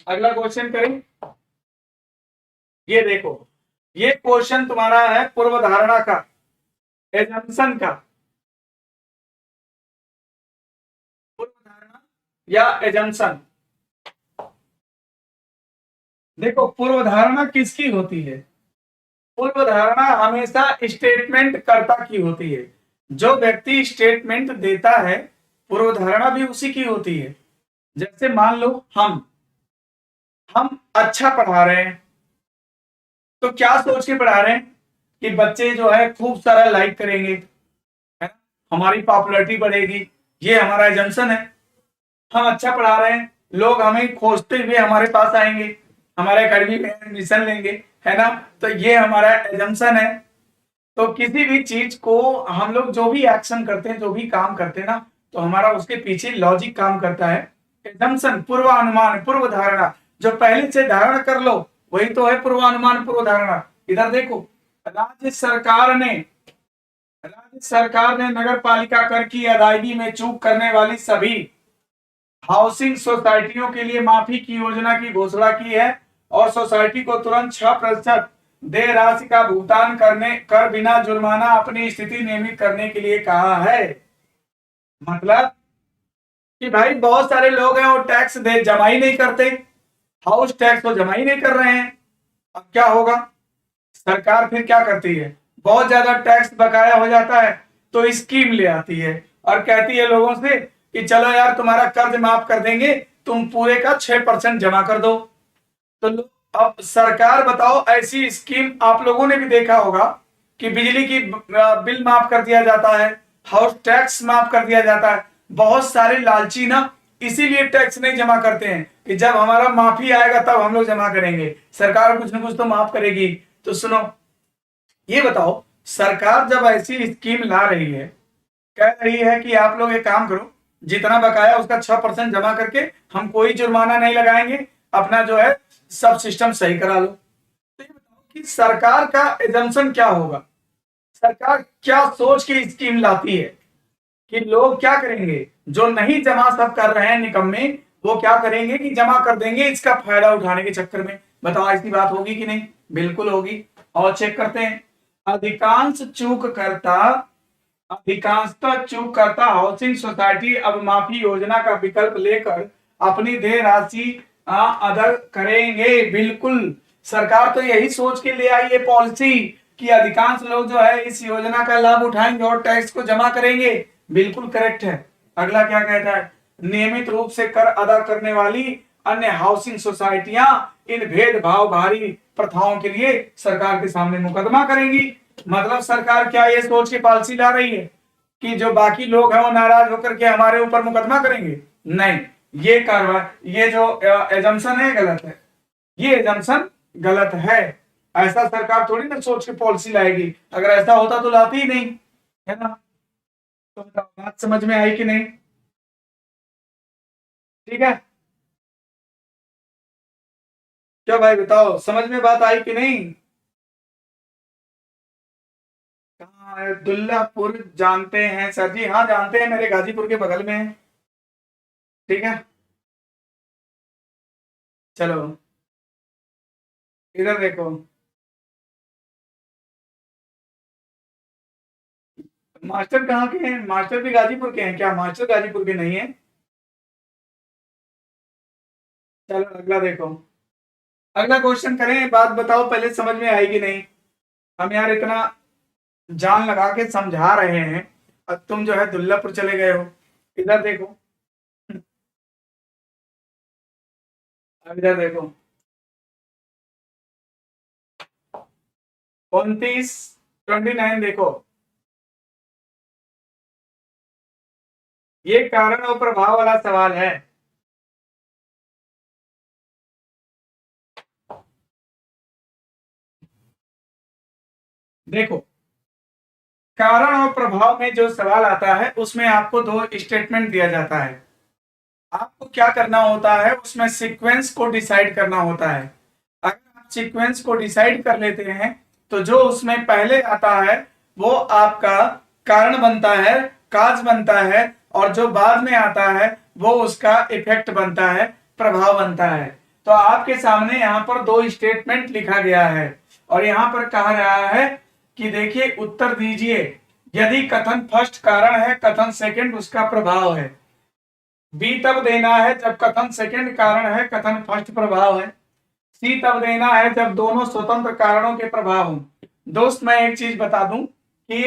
अगला क्वेश्चन करें। ये देखो, ये क्वेश्चन तुम्हारा है पूर्व धारणा का, एजम्पशन का। पूर्व धारणा या एजम्पशन। देखो पूर्व धारणा किसकी होती है, पूर्व धारणा हमेशा स्टेटमेंट कर्ता की होती है। जो व्यक्ति स्टेटमेंट देता है पूर्व धारणा भी उसी की होती है। जैसे मान लो हम अच्छा पढ़ा रहे हैं तो क्या सोच के पढ़ा रहे हैं कि बच्चे जो है खूब सारा लाइक करेंगे, है ना, हमारी पॉपुलैरिटी बढ़ेगी, ये हमारा एजम्पशन है। हम अच्छा पढ़ा रहे हैं, लोग हमें खोजते हुए हमारे पास आएंगे, हमारे अकेडमी में एडमिशन लेंगे, है ना। तो ये हमारा एजम्पशन है। तो किसी भी चीज को हम लोग जो भी एक्शन करते हैं, जो भी काम करते हैं ना, तो हमारा उसके पीछे लॉजिक काम करता है। एजम्पशन पूर्वानुमान, पूर्व धारणा, जो पहले से धारणा कर लो वही तो है पूर्वानुमान, पूर्व धारणा। इधर देखो, राज्य सरकार ने राज्य सरकार ने नगर पालिका कर की अदायगी में चूक करने वाली सभी हाउसिंग सोसाइटियों के लिए माफी की योजना की घोषणा की है और सोसाइटी को तुरंत 6% देय राशि का भुगतान करने कर बिना जुर्माना अपनी स्थिति नियमित करने के लिए कहा है। मतलब कि भाई बहुत सारे लोग हैं वो टैक्स दे जमा ही नहीं करते, हाउस टैक्स तो जमा ही नहीं कर रहे हैं। अब क्या होगा, सरकार फिर क्या करती है, बहुत ज्यादा टैक्स बकाया हो जाता है तो स्कीम ले आती है और कहती है लोगों से कि चलो यार तुम्हारा कर्ज माफ कर देंगे, तुम पूरे का 6% जमा कर दो। तो अब सरकार बताओ, ऐसी स्कीम आप लोगों ने भी देखा होगा कि बिजली की बिल माफ कर दिया जाता है, हाउस टैक्स माफ कर दिया जाता है। बहुत सारे लालची ना इसीलिए टैक्स नहीं जमा करते हैं कि जब हमारा माफी आएगा तब हम लोग जमा करेंगे, सरकार कुछ ना कुछ तो माफ करेगी। तो सुनो, ये बताओ, सरकार जब ऐसी स्कीम ला रही है, कह रही है कि आप लोग एक काम करो, जितना बकाया उसका 6% जमा करके हम कोई जुर्माना नहीं लगाएंगे, अपना जो है सब सिस्टम सही करा लो। तो ये बताओ कि सरकार का एजम्पशन क्या होगा, सरकार क्या सोच के स्कीम लाती है कि लोग क्या करेंगे, जो नहीं जमा सब कर रहे हैं निकम्मे, वो क्या करेंगे कि जमा कर देंगे इसका फायदा उठाने के चक्कर में। बताओ ऐसी बात होगी कि नहीं? बिल्कुल होगी। और चेक करते हैं, अधिकांशतः चूक करता हाउसिंग सोसाइटी अब माफी योजना का विकल्प लेकर अपनी देय राशि अदा करेंगे। बिल्कुल, सरकार तो यही सोच के ले आई है पॉलिसी कि अधिकांश लोग जो है इस योजना का लाभ उठाएंगे और टैक्स को जमा करेंगे। बिल्कुल करेक्ट है। अगला क्या कहता है, नियमित रूप से कर अदा करने वाली अन्य हाउसिंग सोसाइटियां इन भेदभाव भारी प्रथाओं के लिए सरकार के सामने मुकदमा करेंगी। मतलब सरकार क्या ये सोच के पॉलिसी ला रही है कि जो बाकी लोग हैं वो नाराज होकर के हमारे ऊपर मुकदमा करेंगे? नहीं, ये कार्रवाई, ये जो एजम्पशन है गलत है, ये एजम्पशन गलत है। ऐसा सरकार थोड़ी ना सोच के पॉलिसी लाएगी, अगर ऐसा होता तो लाती ही नहीं, है ना? तो बात समझ में आई कि नहीं? ठीक है, क्या भाई बताओ, समझ में बात आई कि नहीं? कहाँ है? दुल्लापुर जानते हैं सर जी? हाँ जानते हैं, मेरे गाजीपुर के बगल में है। ठीक है, चलो इधर देखो, मास्टर कहाँ के हैं? मास्टर भी गाजीपुर के हैं क्या? मास्टर गाजीपुर के नहीं है। चलो अगला देखो, अगला क्वेश्चन करें, बात बताओ पहले समझ में आई कि नहीं? हम यार इतना जान लगा के समझा रहे हैं, अब तुम जो है दुल्लापुर चले गए हो। इधर देखो, अब इधर देखो, 29 देखो, ये कारण और प्रभाव वाला सवाल है। देखो, कारण और प्रभाव में जो सवाल आता है उसमें आपको दो स्टेटमेंट दिया जाता है, आपको क्या करना होता है उसमें सीक्वेंस को डिसाइड करना होता है। अगर आप सीक्वेंस को डिसाइड कर लेते हैं तो जो उसमें पहले आता है वो आपका कारण बनता है, काज बनता है, और जो बाद में आता है वो उसका इफेक्ट बनता है, प्रभाव बनता है। तो आपके सामने यहाँ पर दो स्टेटमेंट लिखा गया है और यहाँ पर कहा रहा है कि देखिए उत्तर दीजिए, यदि कथन फर्स्ट कारण है, कथन सेकंड उसका प्रभाव है। बी तब देना है जब कथन सेकंड कारण है, कथन फर्स्ट प्रभाव है। सी तब देना है जब दोनों स्वतंत्र कारणों के प्रभाव हों। दोस्त मैं एक चीज बता दूं कि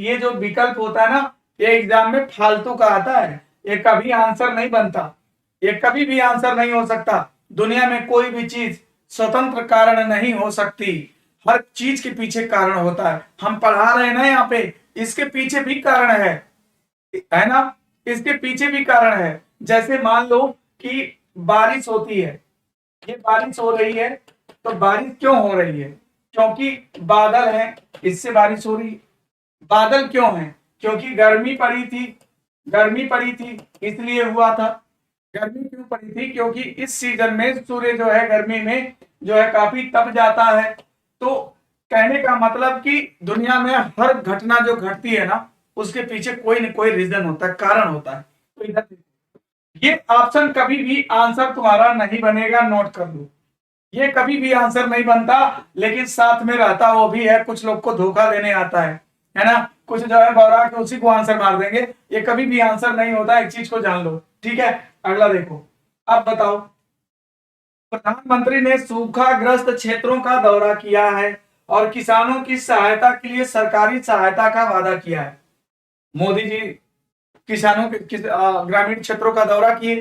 ये जो विकल्प होता है ना, ये एग्जाम में फालतू का आता है, ये कभी आंसर नहीं बनता, ये कभी भी आंसर नहीं हो सकता। दुनिया में कोई भी चीज स्वतंत्र कारण नहीं हो सकती, हर चीज के पीछे कारण होता है। हम पढ़ा रहे हैं ना यहाँ पे, इसके पीछे भी कारण है ना, इसके पीछे भी कारण है। जैसे मान लो कि बारिश होती है, ये बारिश हो रही है, तो बारिश क्यों हो रही है? क्योंकि बादल है, इससे बारिश हो रही है। बादल क्यों है? क्योंकि गर्मी पड़ी थी, गर्मी पड़ी थी इसलिए हुआ था। गर्मी क्यों पड़ी थी? क्योंकि इस सीजन में सूर्य जो है गर्मी में जो है काफी तप जाता है। तो कहने का मतलब कि दुनिया में हर घटना जो घटती है ना, उसके पीछे कोई न कोई रीजन होता है, कारण होता है। तो इधर ये ऑप्शन कभी भी आंसर तुम्हारा नहीं बनेगा, नोट कर लो, ये कभी भी आंसर नहीं बनता, लेकिन साथ में रहता वो भी है, कुछ लोग को धोखा देने आता है ना, कुछ जो है बौरा के उसी को आंसर मार देंगे। ये कभी भी आंसर नहीं होता, एक चीज को जान लो, ठीक है? अगला देखो, अब बताओ, प्रधानमंत्री ने सूखाग्रस्त क्षेत्रों का दौरा किया है और किसानों की सहायता के लिए सरकारी सहायता का वादा किया है। मोदी जी किसानों के ग्रामीण क्षेत्रों का दौरा किए,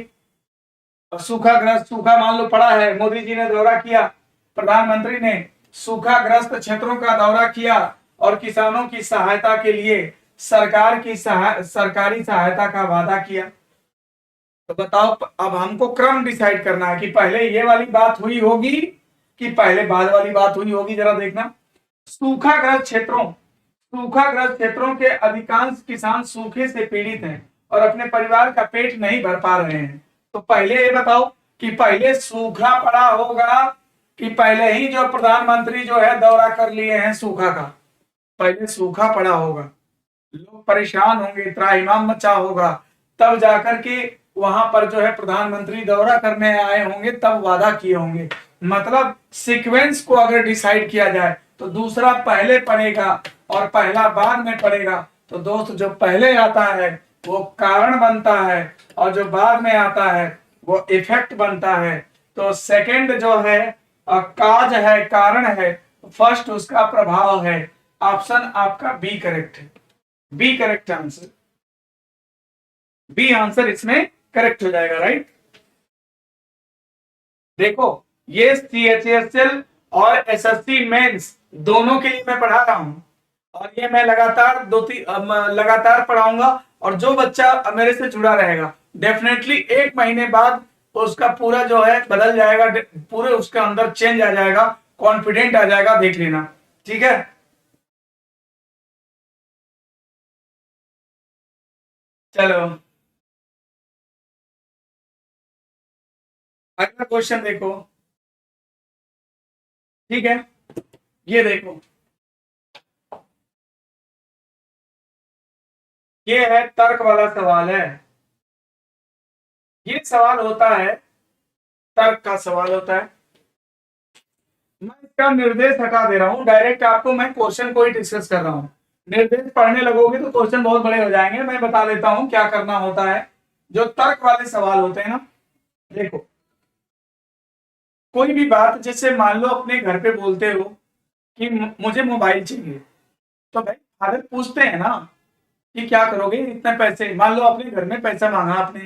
और सूखाग्रस्त, सूखा मान लो पड़ा है, मोदी जी ने दौरा किया, प्रधानमंत्री ने सूखाग्रस्त क्षेत्रों का दौरा किया और किसानों की सहायता के लिए सरकारी सहायता का वादा किया। तो बताओ, अब हमको क्रम डिसाइड करना है कि पहले ये वाली बात हुई होगी कि पहले बाद वाली बात हुई होगी। जरा देखना, सूखाग्रस्त क्षेत्रों के अधिकांश किसान सूखे से पीड़ित हैं और अपने परिवार का पेट नहीं भर पा रहे हैं। तो पहले ये बताओ कि पहले सूखा पड़ा होगा कि पहले ही जो प्रधानमंत्री जो है दौरा कर लिए हैं सूखा का। पहले सूखा पड़ा होगा, लोग परेशान होंगे, त्राहिमाम मचा होगा, तब जाकर के वहां पर जो है प्रधानमंत्री दौरा करने आए होंगे, तब वादा किए होंगे। मतलब सीक्वेंस को अगर डिसाइड किया जाए तो दूसरा पहले पड़ेगा और पहला बाद में पड़ेगा। तो दोस्त, जो पहले आता है वो कारण बनता है और जो बाद में आता है वो इफेक्ट बनता है। तो सेकंड जो है काज है, कारण है, फर्स्ट उसका प्रभाव है। ऑप्शन आपका बी करेक्ट है, B correct answer, B answer इसमें करेक्ट हो जाएगा, राइट। देखो, ये CHSL और SSC मेंस दोनों के लिए मैं पढ़ा रहा हूं और ये मैं लगातार लगातार पढ़ाऊंगा। और जो बच्चा मेरे से जुड़ा रहेगा डेफिनेटली 1 महीने बाद उसका पूरा जो है बदल जाएगा, पूरे उसके अंदर चेंज आ जाएगा, कॉन्फिडेंट आ जाएगा, देख लेना, ठीक है। चलो अगला क्वेश्चन देखो, ठीक है। ये देखो, ये है तर्क वाला सवाल है। ये सवाल होता है, तर्क का सवाल होता है। मैं इसका निर्देश हटा दे रहा हूं, डायरेक्ट आपको मैं क्वेश्चन को ही डिस्कस कर रहा हूं। निर्देश पढ़ने लगोगे तो क्वेश्चन बहुत बड़े हो जाएंगे। मैं बता देता हूं क्या करना होता है। जो तर्क वाले सवाल होते हैं ना, देखो, कोई भी बात, जैसे मान लो अपने घर पे बोलते हो कि मुझे मोबाइल चाहिए, तो भाई फादर पूछते हैं ना कि क्या करोगे इतने पैसे। मान लो अपने घर में पैसा मांगा आपने,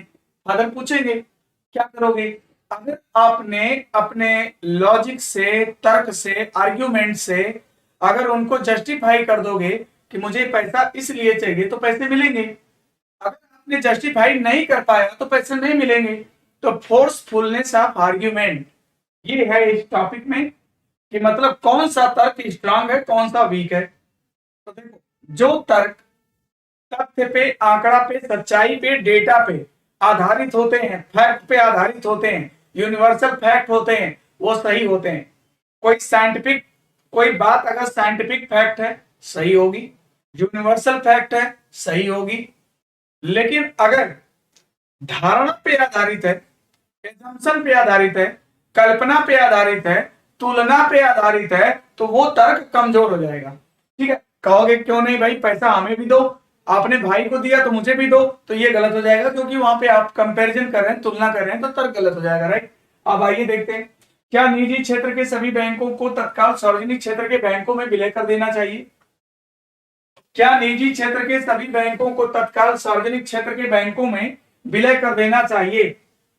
फादर पूछेंगे क्या करोगे। अगर आपने अपने लॉजिक से, तर्क से, आर्ग्यूमेंट से अगर उनको जस्टिफाई कर दोगे कि मुझे पैसा इसलिए चाहिए, तो पैसे मिलेंगे। अगर आपने जस्टिफाई नहीं कर पाया तो पैसे नहीं मिलेंगे। तो फोर्सफुलनेस ऑफ आर्ग्यूमेंट ये है इस टॉपिक में, कि मतलब कौन सा तर्क स्ट्रांग है, कौन सा वीक है। तो देखो, जो तर्क तथ्य पे, आंकड़ा पे, सच्चाई पे, डेटा पे आधारित होते हैं, फैक्ट पे आधारित होते हैं, यूनिवर्सल फैक्ट होते हैं, वो सही होते हैं। कोई बात अगर साइंटिफिक फैक्ट है सही होगी, यूनिवर्सल फैक्ट है सही होगी। लेकिन अगर धारणा पे आधारित है, एजम्पशन पे आधारित है, कल्पना पे आधारित है, तुलना पे आधारित है, तो वो तर्क कमजोर हो जाएगा। ठीक है, कहोगे क्यों नहीं भाई, पैसा हमें भी दो, आपने भाई को दिया तो मुझे भी दो, तो ये गलत हो जाएगा, क्योंकि वहां पे आप कंपैरिजन कर रहे हैं, तुलना कर रहे हैं, तो तर्क गलत हो जाएगा, राइट। अब आइए देखते हैं, क्या निजी क्षेत्र के सभी बैंकों को तत्काल सार्वजनिक क्षेत्र के बैंकों में विलय कर देना चाहिए? क्या निजी क्षेत्र के सभी बैंकों को तत्काल सार्वजनिक क्षेत्र के बैंकों में विलय कर देना चाहिए?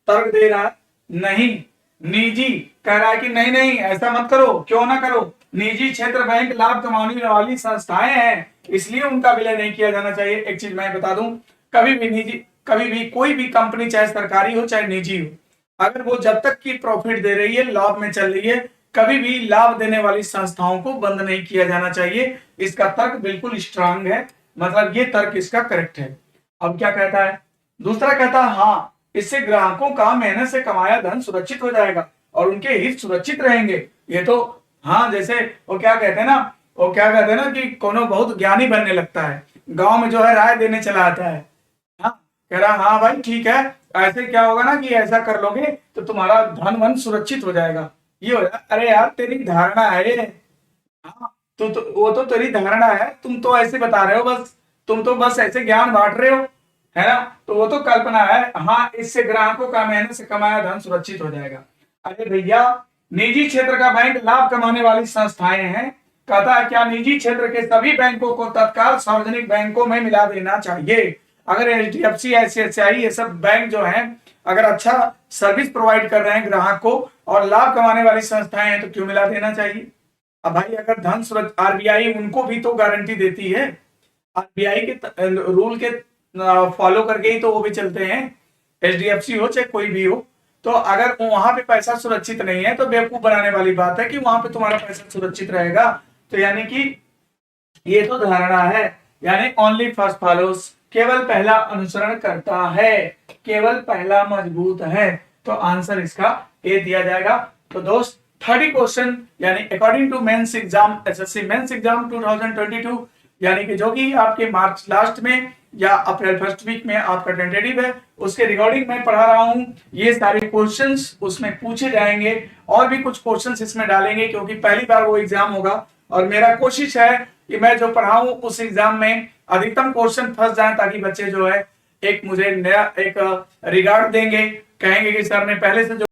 तर्क दे रहा नहीं, निजी कह रहा है कि नहीं नहीं ऐसा मत करो, क्यों ना करो, निजी क्षेत्र बैंक लाभ कमाने वाली संस्थाएं हैं, इसलिए उनका विलय नहीं किया जाना चाहिए। एक चीज मैं बता दूं, कभी भी कोई भी कंपनी, चाहे सरकारी हो चाहे निजी हो, अगर वो जब तक की प्रॉफिट दे रही है, लाभ में चल रही है, कभी भी लाभ देने वाली संस्थाओं को बंद नहीं किया जाना चाहिए। इसका तर्क बिल्कुल स्ट्रांग है, मतलब ये तर्क इसका करेक्ट है। अब क्या कहता है, दूसरा कहता है हाँ, इससे ग्राहकों का मेहनत से कमाया धन सुरक्षित हो जाएगा और उनके हित सुरक्षित रहेंगे। ये तो हाँ, जैसे वो क्या कहते हैं ना, कि कोनो बहुत ज्ञानी बनने लगता है, गांव में जो है राय देने चला आता है, हाँ, कह रहा हाँ भाई ठीक है, ऐसे क्या होगा ना कि ऐसा कर लोगे तो तुम्हारा धन वन सुरक्षित हो जाएगा, ये हो जाएगा। अरे यार तेरी धारणा है ये, हाँ, तो वो तो तेरी धारणा है, तुम तो ऐसे बता रहे हो, बस तुम तो बस ऐसे ज्ञान बांट रहे हो, है ना, तो वो तो कल्पना है। हाँ, इससे ग्राहकों का मेहनत से कमाया धन सुरक्षित हो जाएगा। अरे भैया, निजी क्षेत्र का बैंक लाभ कमाने वाली संस्थाएं हैं, कहता है क्या निजी क्षेत्र के सभी बैंकों को तत्काल सार्वजनिक बैंकों में मिला देना चाहिए। अगर HDFC, ICICI ये सब बैंक जो हैं अगर अच्छा सर्विस प्रोवाइड कर रहे हैं ग्राहक को और लाभ कमाने वाली संस्थाएं हैं तो क्यों मिला देना चाहिए। अब भाई अगर धन सुरक्षा, आरबीआई उनको भी तो गारंटी देती है, आरबीआई के रूल के फॉलो करके ही तो वो भी चलते हैं, एचडीएफसी हो चाहे कोई भी हो। तो अगर वहां पे पैसा सुरक्षित नहीं है तो बेवकूफ बनाने वाली बात है कि वहां पे तुम्हारा पैसा सुरक्षित रहेगा। तो यानी कि ये तो धारणा है, यानी ओनली फर्स्ट फॉलोस, केवल पहला अनुसरण करता है, केवल पहला मजबूत है। तो आंसर इसका ए दिया जाएगा। तो दोस्त 30 क्वेश्चन यानी according to mains exam, SSC mains exam 2022, यानी कि जो कि आपके मार्च लास्ट में या अप्रैल फर्स्ट वीक में आपका टेंटेटिव है, उसके रिकॉर्डिंग में पढ़ा रहा हूं। ये सारे क्वेश्चंस उसमें पूछे जाएंगे और भी कुछ क्वेश्चंस इसमें डालेंगे क्योंकि पहली बार वो एग्जाम होगा और मेरा कोशिश है कि मैं जो पढ़ाऊं उस एग्जाम में अधिकतम क्वेश्चन फंस जाए ताकि बच्चे जो है एक मुझे नया एक रिगार्ड देंगे, कहेंगे कि सर ने पहले से जो